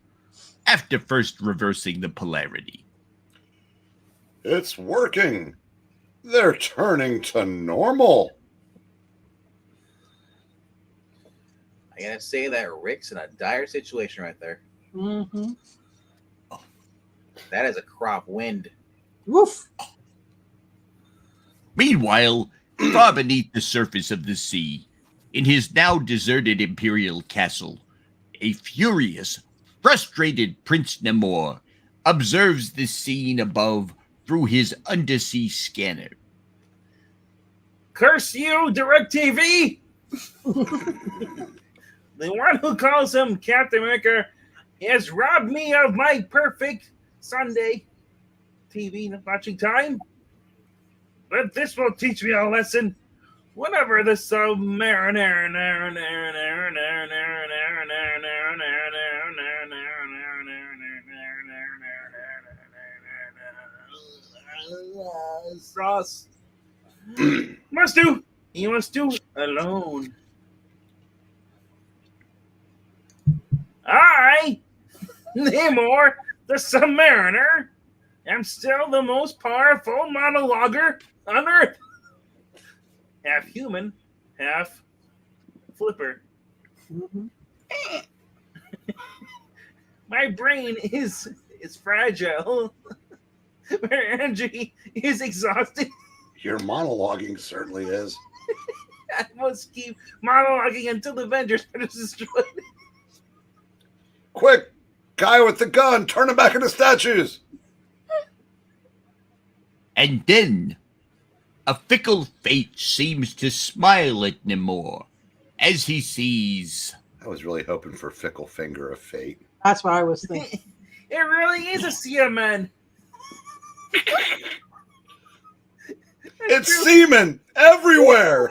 after first reversing the polarity. It's working. They're turning to normal. I gotta say that Rick's in a dire situation right there. Mm-hmm. That is a crop wind. Woof. Meanwhile, far beneath the surface of the sea, in his now deserted imperial castle, a furious, frustrated Prince Namor observes the scene above through his undersea scanner. Curse you, DirecTV! The one who calls him Captain America has robbed me of my perfect Sunday TV watching time. But this will teach me a lesson. Whenever the submariner Ross must do. He must do alone. I, Namor, the Submariner, am still the most powerful monologuer on Earth. Half human, half flipper. Mm-hmm. My brain is fragile. My energy is exhausted. Your monologuing certainly is. I must keep monologuing until the Avengers are destroyed. Quick, guy with the gun, turn him back into statues. And then, a fickle fate seems to smile at Namor as he sees... I was really hoping for fickle finger of fate. That's what I was thinking. It really is a seaman. It's semen everywhere,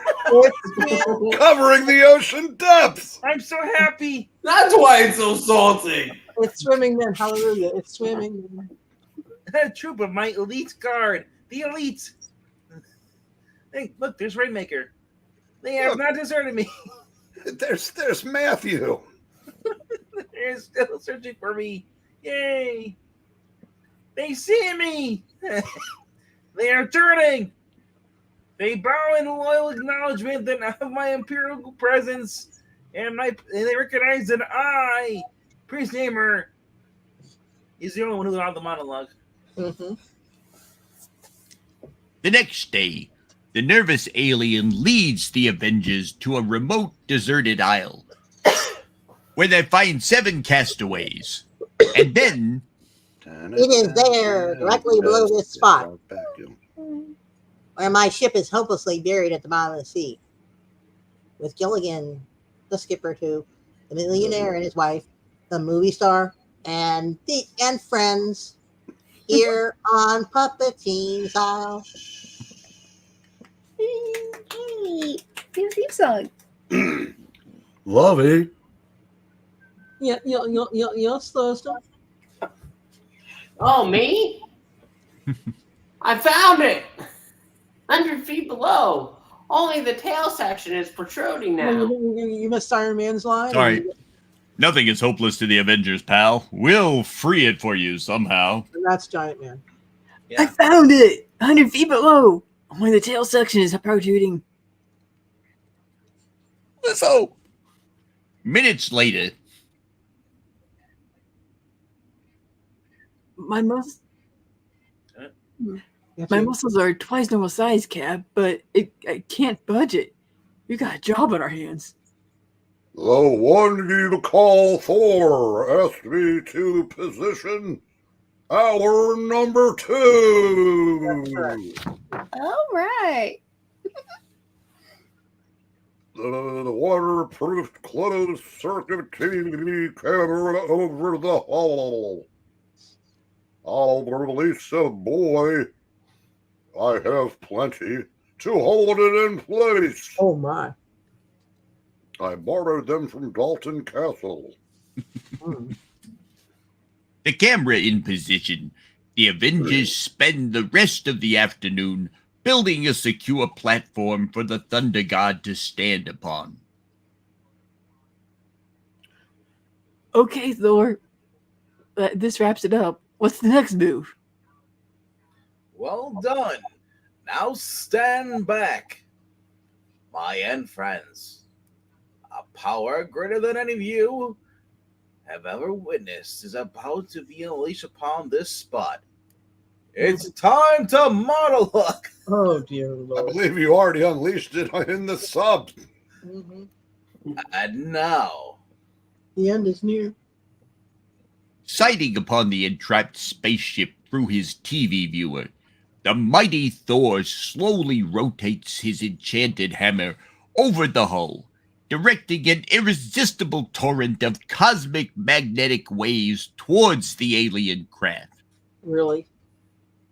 covering the ocean depths. I'm so happy. That's why it's so salty. It's swimming men. Hallelujah. It's swimming men. A troop of my elite guard. The elite. Hey, look, there's Rainmaker. They have not deserted me. There's Matthew. They're still searching for me. Yay. They see me. They are turning. They bow in loyal acknowledgement of my imperial presence, and they recognize that I, Prince Namor, is the only one who got the monologue. Mm-hmm. The next day, the nervous alien leads the Avengers to a remote, deserted isle, where they find 7 castaways, and then... It is there, directly below this spot, where my ship is hopelessly buried at the bottom of the sea. With Gilligan, the skipper too, the millionaire and his wife, the movie star, and friends here on Puppeteens Isle. Theme song. Lovey. Yeah, slow stuff. Oh, me? I found it! 100 feet below. Only the tail section is protruding now. You missed Iron Man's line? Sorry. Nothing is hopeless to the Avengers, pal. We'll free it for you somehow. And that's Giant Man. Yeah. I found it! 100 feet below. Only the tail section is protruding. So, minutes later... My muscles are twice normal size, Cap, but I can't budge it. We got a job on our hands. The one you call for asked me to position our number 2. All right. The waterproof closed circuit TV camera over the hall. I'll release a boy. I have plenty to hold it in place. Oh my. I borrowed them from Dalton Castle. The camera in position, the Avengers spend the rest of the afternoon building a secure platform for the Thunder God to stand upon. Okay, Thor. This wraps it up. What's the next move? Well done. Now stand back. My end friends. A power greater than any of you have ever witnessed is about to be unleashed upon this spot. It's time to monologue. Oh, dear Lord. I believe you already unleashed it in the sub. And now, The end is near. Sighting upon the entrapped spaceship through his TV viewer, the mighty Thor slowly rotates his enchanted hammer over the hull, directing an irresistible torrent of cosmic magnetic waves towards the alien craft. Really?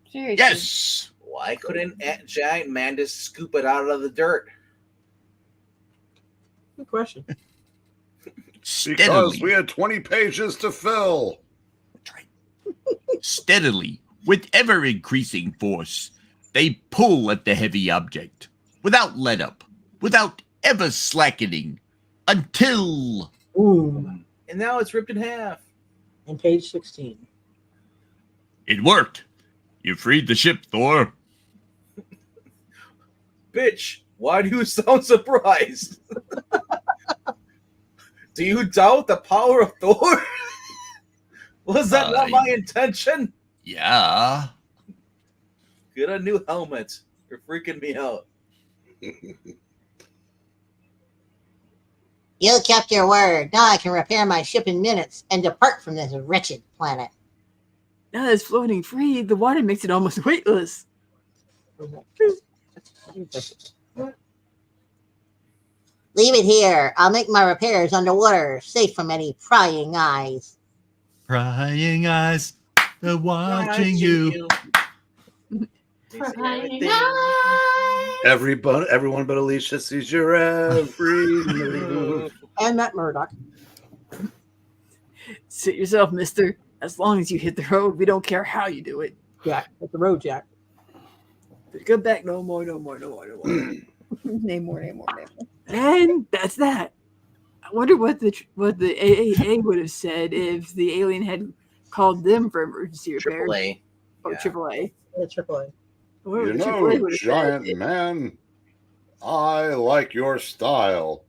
Seriously. Yes! why couldn't Giant Man just scoop it out of the dirt? Good question. Because we had 20 pages to fill. Steadily, with ever-increasing force, they pull at the heavy object, without let-up, without ever slackening, until... Boom. And now it's ripped in half. And page 16. It worked. You freed the ship, Thor. Bitch, why do you sound surprised? Do you doubt the power of Thor? Was that not my intention? Yeah. Get a new helmet. You're freaking me out. You kept your word. Now I can repair my ship in minutes and depart from this wretched planet. Now that it's floating free, the water makes it almost weightless. Leave it here. I'll make my repairs underwater, safe from any prying eyes. Prying eyes, they're watching you. Prying eyes. Everyone but Alicia sees your every move. And Matt Murdock. Sit yourself, mister. As long as you hit the road, we don't care how you do it. Jack. Hit the road, Jack. But come back no more. Nay more. And that's that. I wonder what the AAA would have said if the alien had called them for emergency repair. AAA. Or AAA. Yeah, AAA. You know, Giant Man, I like your style.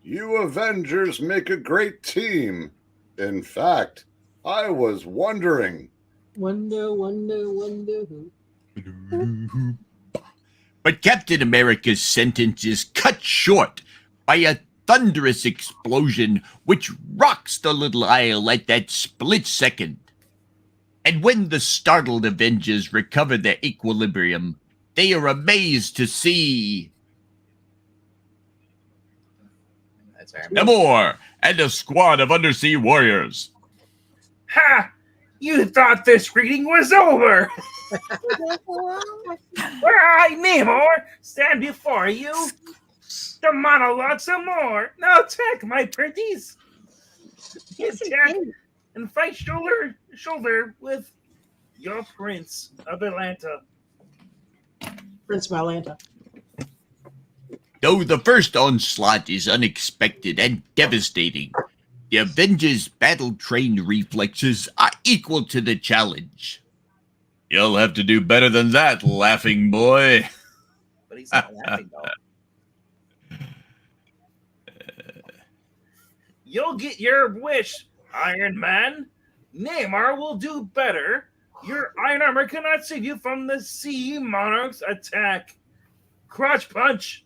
You Avengers make a great team. In fact, I was wondering. Wonder who. But Captain America's sentence is cut short by a thunderous explosion which rocks the little isle at that split second. And when the startled Avengers recover their equilibrium, they are amazed to see Namor and a squad of undersea warriors. Ha! You thought this reading was over! Why, Namor, stand before you. The monologue some more. Now attack, my pretties. Attack and fight shoulder to shoulder with your Prince of Atlanta. Prince of Atlanta. Though the first onslaught is unexpected and devastating, the Avengers' battle-trained reflexes are equal to the challenge. You'll have to do better than that, laughing boy. But he's not laughing, though. You'll get your wish, Iron Man. Namor will do better. Your iron armor cannot save you from the Sea Monarch's attack. Crotch punch.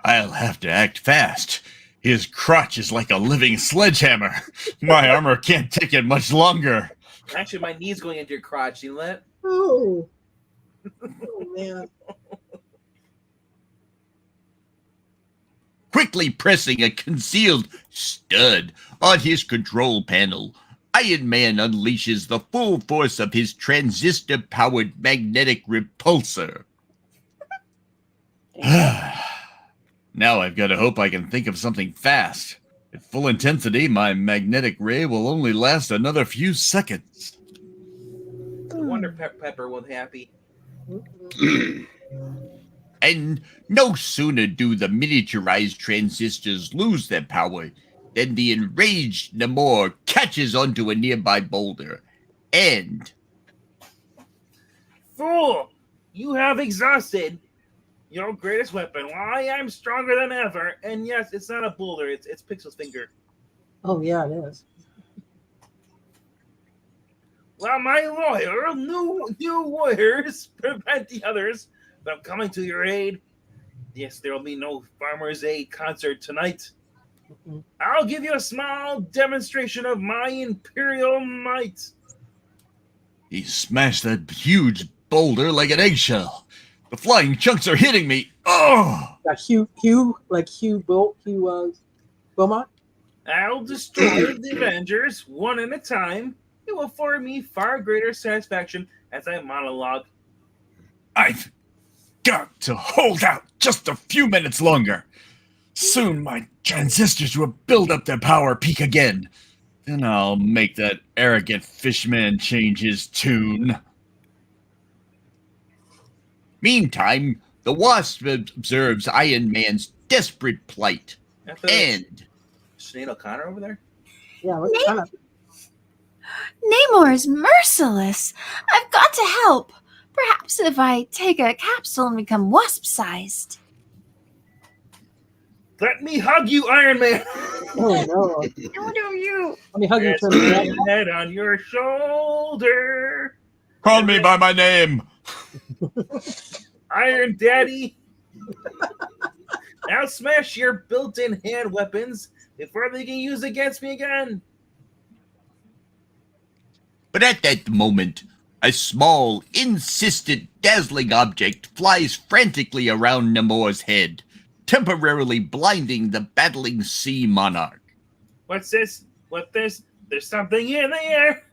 I'll have to act fast. His crotch is like a living sledgehammer. My armor can't take it much longer. Actually, my knee's going into your crotch. You let? Oh. Oh, man. Quickly pressing a concealed stud on his control panel, Iron Man unleashes the full force of his transistor-powered magnetic repulsor. Now I've got to hope I can think of something fast. At full intensity, my magnetic ray will only last another few seconds. No wonder Pepper was happy. And no sooner do the miniaturized transistors lose their power than the enraged Namor catches onto a nearby boulder and... Fool! You have exhausted your greatest weapon. Why, I'm stronger than ever. And yes, it's not a boulder, it's Pixel's finger. Oh, yeah, it is. While my loyal new warriors prevent the others from coming to your aid. Yes, there will be no Farmer's Aid concert tonight. I'll give you a small demonstration of my imperial might. He smashed that huge boulder like an eggshell. The flying chunks are hitting me. Oh! Beaumont? I'll destroy the Avengers one at a time. It will afford me far greater satisfaction as I monologue. I've got to hold out just a few minutes longer. Soon my transistors will build up their power peak again. Then I'll make that arrogant fishman change his tune. Meantime, the Wasp observes Iron Man's desperate plight. And... Sinead O'Connor over there? Yeah, Namor is merciless. I've got to help. Perhaps if I take a capsule and become wasp-sized. Let me hug you, Iron Man. Oh, no. No, no, you. Let me hug you. Head on your shoulder. Call me by my name. Iron Daddy. Now smash your built-in hand weapons before they can use against me again. But at that moment, a small, insistent, dazzling object flies frantically around Namor's head, temporarily blinding the battling sea monarch. What's this? What this? There's something in the air.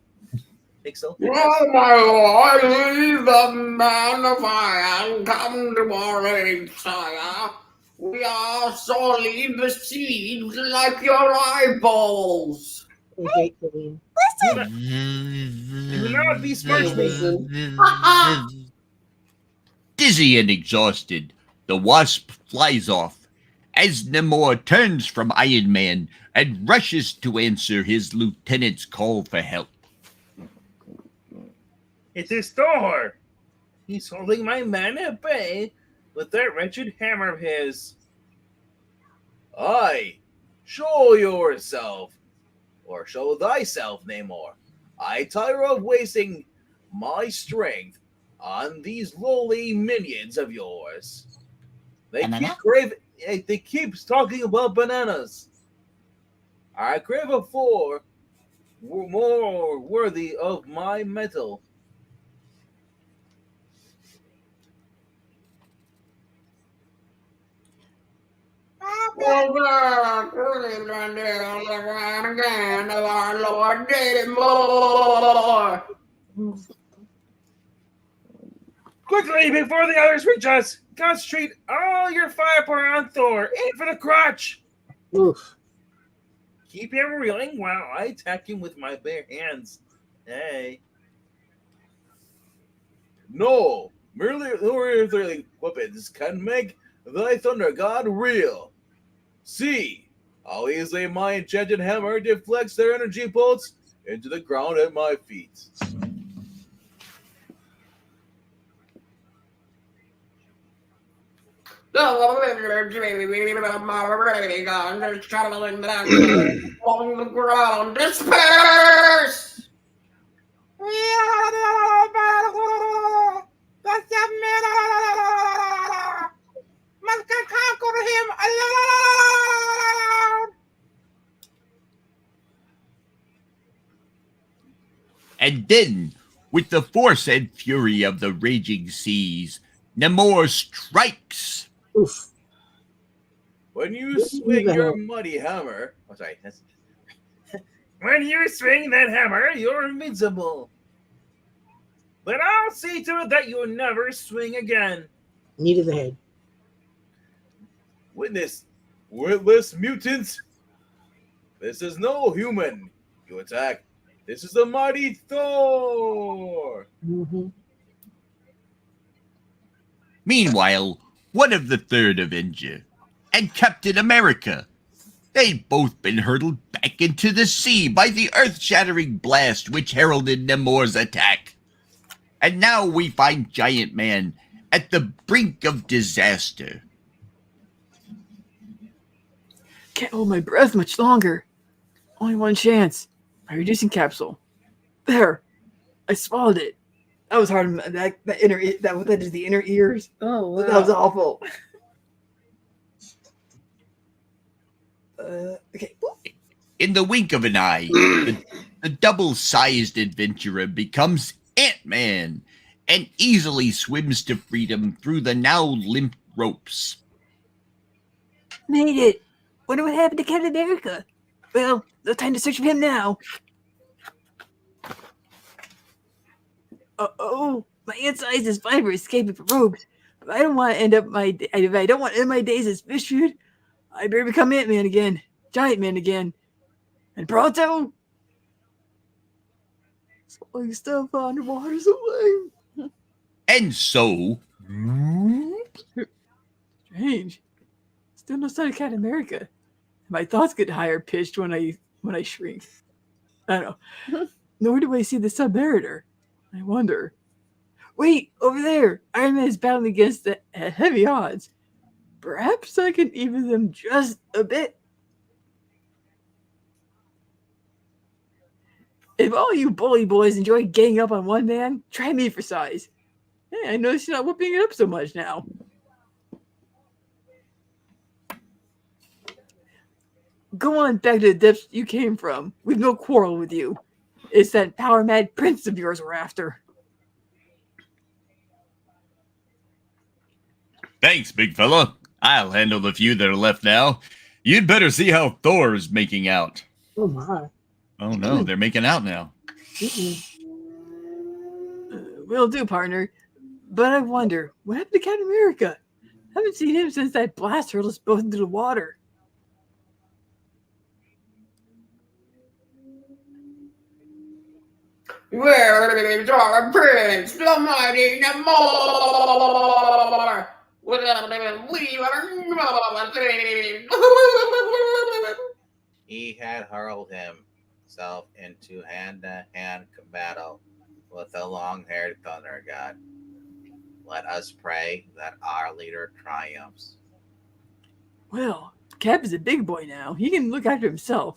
Pixel. Oh my lord, leave the man of iron, come to our aid, sire. We are sorely besieged like your eyeballs. Listen! Do not be smirching. Dizzy and exhausted, the Wasp flies off as Namor turns from Iron Man and rushes to answer his lieutenant's call for help. It is Thor. He's holding my men at bay with that wretched hammer of his. Aye, show yourself, or show thyself, Namor. I tire of wasting my strength on these lowly minions of yours. They keep talking about bananas. I crave a four more worthy of my metal. Again of our Lord David Moore. Quickly, before the others reach us, concentrate all your firepower on Thor. Aim for the crotch. Oof. Keep him reeling while I attack him with my bare hands. Hey. No, merely weapons can make thy thunder god real. See how easily my enchanted hammer deflects their energy bolts into the ground at my feet. Traveling along the ground. Disperse! Must conquer him alone. And then, with the force and fury of the raging seas, Namor strikes. Oof. When you swing your mighty hammer, When you swing that hammer, you're invincible. But I'll see to it that you never swing again. Knee to the head. Witness, witless mutants. This is no human. You attack. This is the mighty Thor. Mm-hmm. Meanwhile, one of the third Avenger and Captain America, they'd both been hurtled back into the sea by the earth-shattering blast which heralded Namor's attack. And now we find Giant Man at the brink of disaster. Can't hold my breath much longer. Only one chance. My reducing capsule. There. I swallowed it. That was hard. That is the inner ears. Oh, wow. That was awful. Okay. In the wink of an eye, the double-sized adventurer becomes Ant-Man and easily swims to freedom through the now limp ropes. Made it. Wonder what happened to Captain America. Well, no time to search for him now. My insides is fine for escaping from ropes, but I don't want to end up my days as fish food. I better become Ant-Man again, Giant Man again, and pronto. Slowing stuff underwater so lame. And so, Strange. Still no sign of Captain America. My thoughts get higher pitched when I shrink. I don't know. Nor do I see the Submariner. I wonder. Wait, over there! Iron Man is battling against the heavy odds. Perhaps I can even them just a bit. If all you bully boys enjoy getting up on one man, try me for size. Hey, I notice you're not whipping it up so much now. Go on back to the depths you came from. We've no quarrel with you. It's that power-mad prince of yours we're after. thanks, big fella. I'll handle the few that are left now. You'd better see how Thor's making out. Oh, my. Oh, no, they're making out now. Will do, partner. But I wonder, what happened to Captain America? I haven't seen him since that blast hurled us both into the water. Where is our prince, the mighty Namor? He had hurled himself into hand-to-hand battle with the long-haired Thunder God. Let us pray that our leader triumphs. Well, Cap is a big boy now. He can look after himself.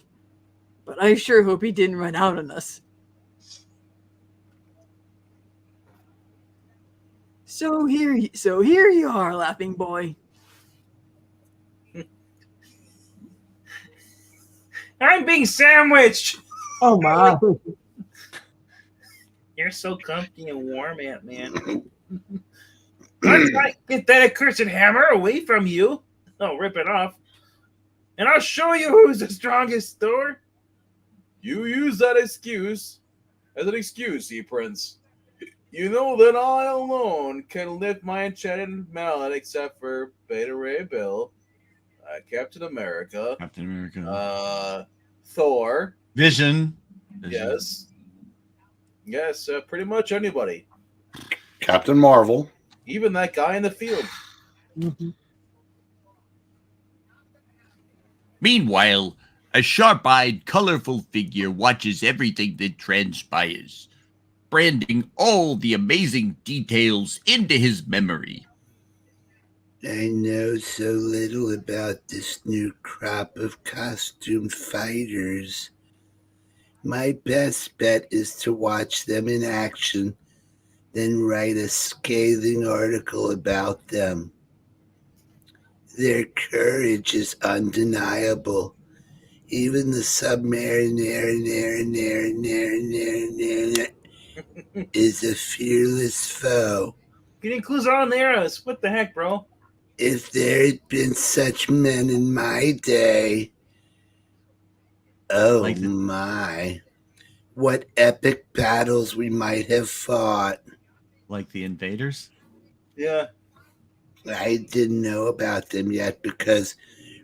But I sure hope he didn't run out on us. So here you are, laughing boy. I'm being sandwiched. Oh my! You're so comfy and warm, Ant-Man. Let's not get that accursed hammer away from you. I'll rip it off, and I'll show you who's the strongest, Thor. You use that excuse as an excuse, ye prince. You know that I alone can lift my enchanted mallet except for Beta Ray Bill, Captain America, Thor, Vision. Yes, pretty much anybody. Captain Marvel. Even that guy in the field. Mm-hmm. Meanwhile, a sharp-eyed, colorful figure watches everything that transpires, branding all the amazing details into his memory. I know so little about this new crop of costumed fighters. My best bet is to watch them in action, then write a scathing article about them. Their courage is undeniable. Even the Submariner is a fearless foe. Getting clues on arrows. What the heck, bro? If there had been such men in my day, oh my, what epic battles we might have fought. Like the invaders? Yeah. I didn't know about them yet because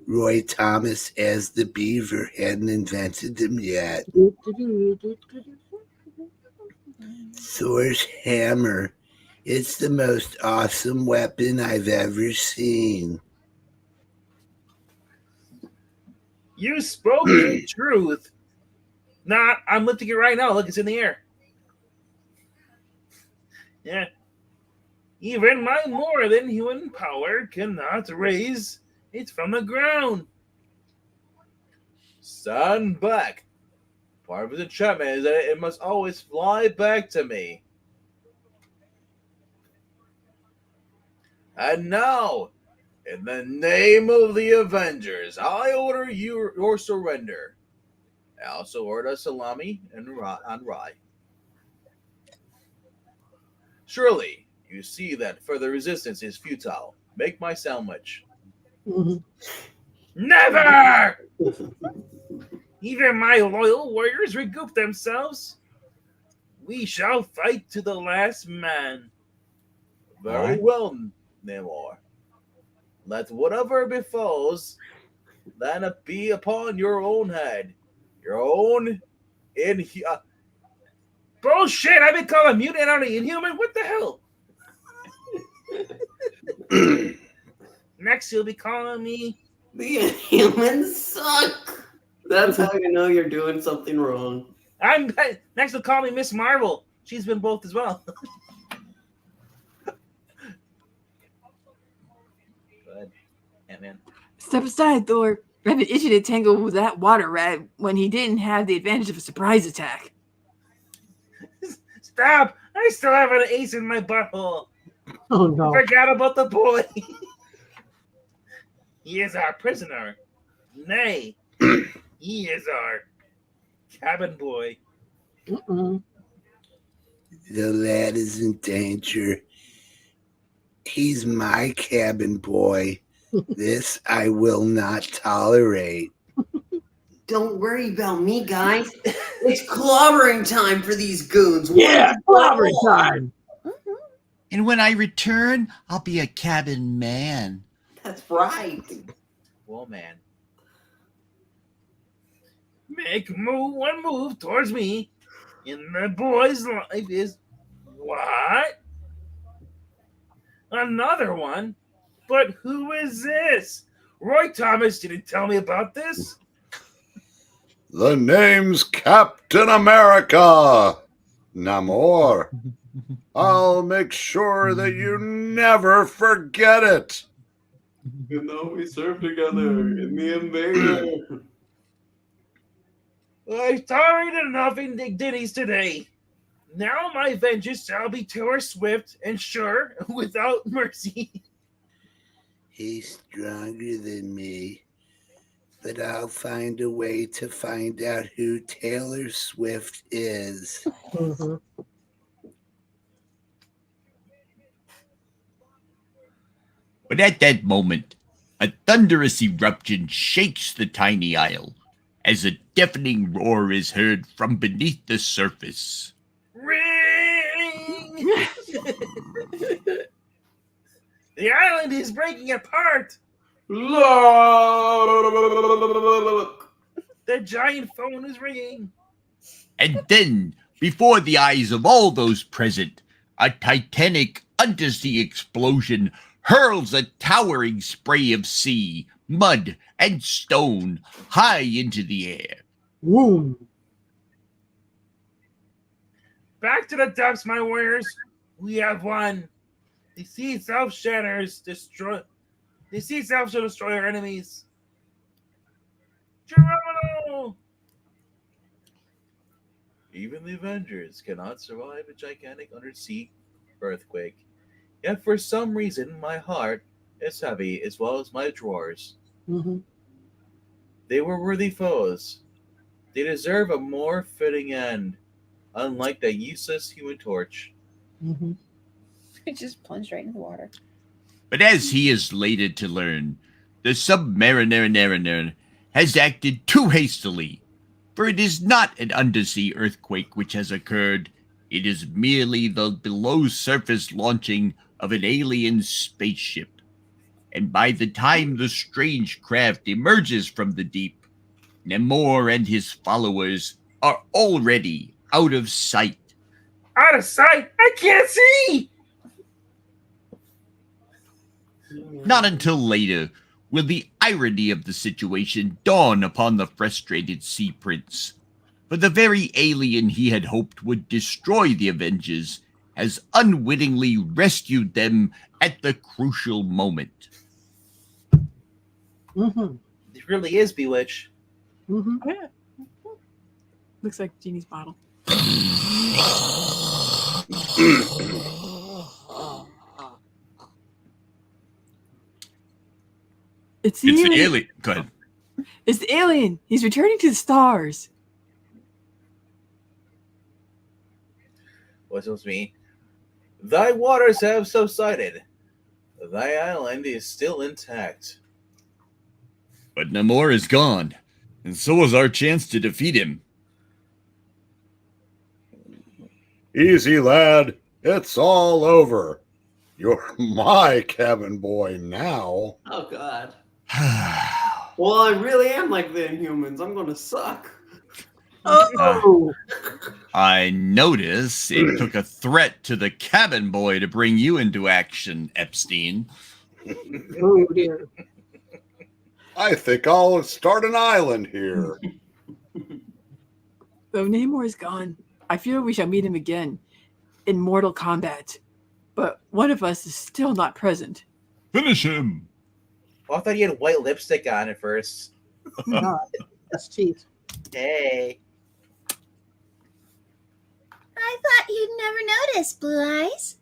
Roy Thomas as the Beaver hadn't invented them yet. Thor's hammer. It's the most awesome weapon I've ever seen. You spoke the truth. Nah, I'm lifting it right now. Look, it's in the air. Yeah. Even my more than human power cannot raise it from the ground. Stand back. Part of the enchantment is that it must always fly back to me. And now, in the name of the Avengers, I order your surrender. I also order a salami and on rye. Surely, you see that further resistance is futile. Make my sandwich. Never! Even my loyal warriors regroup themselves. We shall fight to the last man. Very well, Namor. Let whatever befalls, then it be upon your own head. Your own Bullshit! I've been called a mutant and inhuman. What the hell? Next, you'll be calling me The Inhumans suck. That's how you know you're doing something wrong. Next, they'll call me Miss Marvel. She's been both as well. Good. Ant-Man. Step aside, Thor. I have been itching to tangle with that water rat when he didn't have the advantage of a surprise attack. Stop! I still have an ace in my butthole. Oh no. Forgot about the boy. He is our prisoner. Nay, he is our cabin boy. The lad is in danger. He's my cabin boy. This I will not tolerate. Don't worry about me, guys. It's clobbering time for these goons. Yeah, clobbering time. And when I return, I'll be a cabin man. That's right. Well, man. Make one move towards me, and the boy's life is what? Another one? But who is this? Roy Thomas didn't tell me about this. The name's Captain America. Namor. I'll make sure that you never forget it. You know, we served together in the Invader. I've tolerated enough indignities today. Now my vengeance shall be tour swift and sure, without mercy. He's stronger than me, but I'll find a way to find out who Taylor Swift is. But at that moment, a thunderous eruption shakes the tiny isle as a deafening roar is heard from beneath the surface. Ring! The island is breaking apart. Look! The giant phone is ringing. And then, before the eyes of all those present, a titanic undersea explosion hurls a towering spray of sea, mud, and stone high into the air. Woo! Back to the depths, my warriors. We have won. The sea itself shatters, destroy. The sea itself shall destroy our enemies. Geronimo! Even the Avengers cannot survive a gigantic undersea earthquake. Yet for some reason, my heart is heavy as well as my drawers. They were worthy foes. They deserve a more fitting end, unlike the useless Human Torch. It just plunged right in the water. But as he is later to learn, the Submariner has acted too hastily, for it is not an undersea earthquake which has occurred. It is merely the below-surface launching of an alien spaceship. and by the time the strange craft emerges from the deep, Namor and his followers are already out of sight. Out of sight? I can't see! Not until later will the irony of the situation dawn upon the frustrated Sea Prince. For the very alien he had hoped would destroy the Avengers has unwittingly rescued them at the crucial moment. Mm-hmm. It really is Bewitch. Mm-hmm. Oh, yeah. Looks like Genie's bottle. It's the alien. Go ahead. It's the alien. He's returning to the stars. What tells me? Thy waters have subsided. Thy island is still intact. But Namor is gone, and so is our chance to defeat him. Easy, lad. It's all over. You're my cabin boy now. Oh, God. Well, I really am like the Inhumans. I'm going to suck. Oh! I notice it took a threat to the cabin boy to bring you into action, Epstein. Oh, dear. I think I'll start an island here. Though Namor is gone, I feel we shall meet him again in mortal combat. But one of us is still not present. Finish him! Oh, I thought he had white lipstick on at first. No, that's cheap. Hey. I thought you'd never notice, Blue Eyes.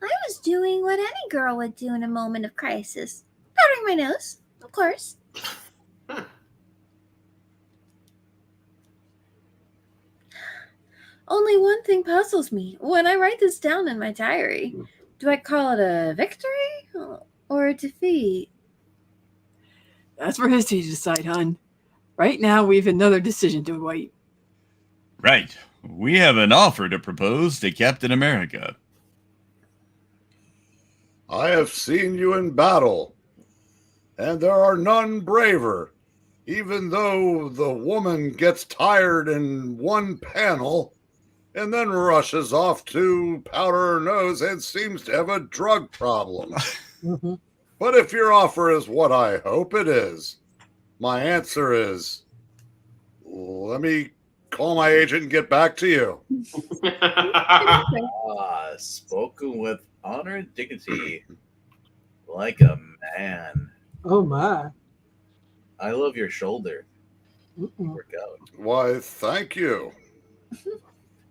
I was doing what any girl would do in a moment of crisis. Powdering my nose, of course. Only one thing puzzles me. When I write this down in my diary, do I call it a victory or a defeat? That's for history to decide, hon. Right now, we have another decision to await. Right. We have an offer to propose to Captain America. I have seen you in battle, and there are none braver. Even though the woman gets tired in one panel and then rushes off to powder her nose and seems to have a drug problem. Mm-hmm. But if your offer is what I hope it is, my answer is, let me call my agent and get back to you. Spoken with honor and dignity, like a man. Oh, my. I love your shoulder. Mm-mm. Work out. Why, thank you.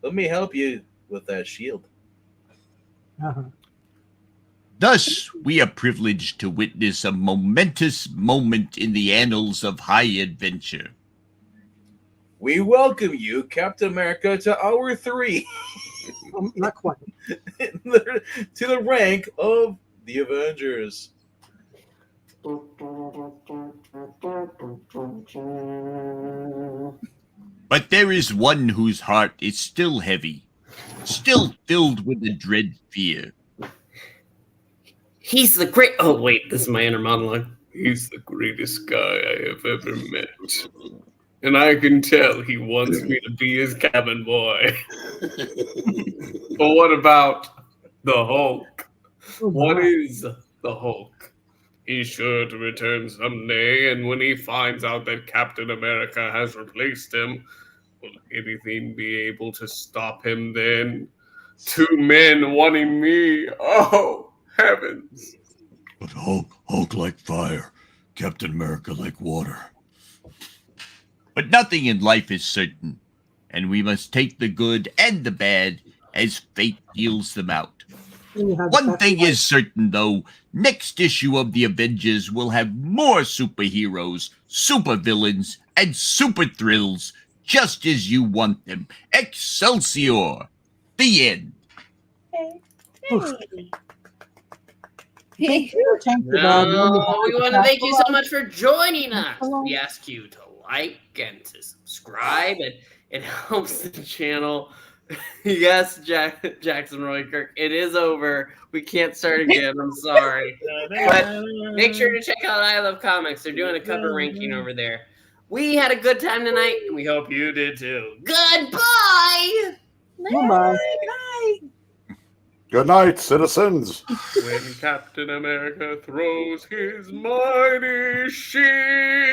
Let me help you with that shield. Uh-huh. Thus, we are privileged to witness a momentous moment in the annals of high adventure. We welcome you, Captain America, to Hour 3. Not quite. To the rank of the Avengers. But there is one whose heart is still heavy, still filled with a dread fear. He's the great. Oh, wait, this is my inner monologue. He's the greatest guy I have ever met. And I can tell he wants me to be his cabin boy. But what about the Hulk? What is the Hulk? He's sure to return someday, and when he finds out that Captain America has replaced him, will anything be able to stop him then? Two men wanting me. Oh, heavens. But Hulk like fire, Captain America like water. But nothing in life is certain, and we must take the good and the bad as fate deals them out. One thing is certain, though. Next issue of the Avengers will have more superheroes, supervillains, and super thrills, just as you want them. Excelsior! The end. Hey. We want to thank you so much for joining us. We ask you to like and to subscribe. It helps the channel Yes, Jackson Roykirk, it is over. We can't start again. I'm sorry. But make sure to check out I Love Comics. They're doing a cover ranking over there. We had a good time tonight, and we hope you did too. Goodbye! Goodbye. Good night, citizens. When Captain America throws his mighty shield.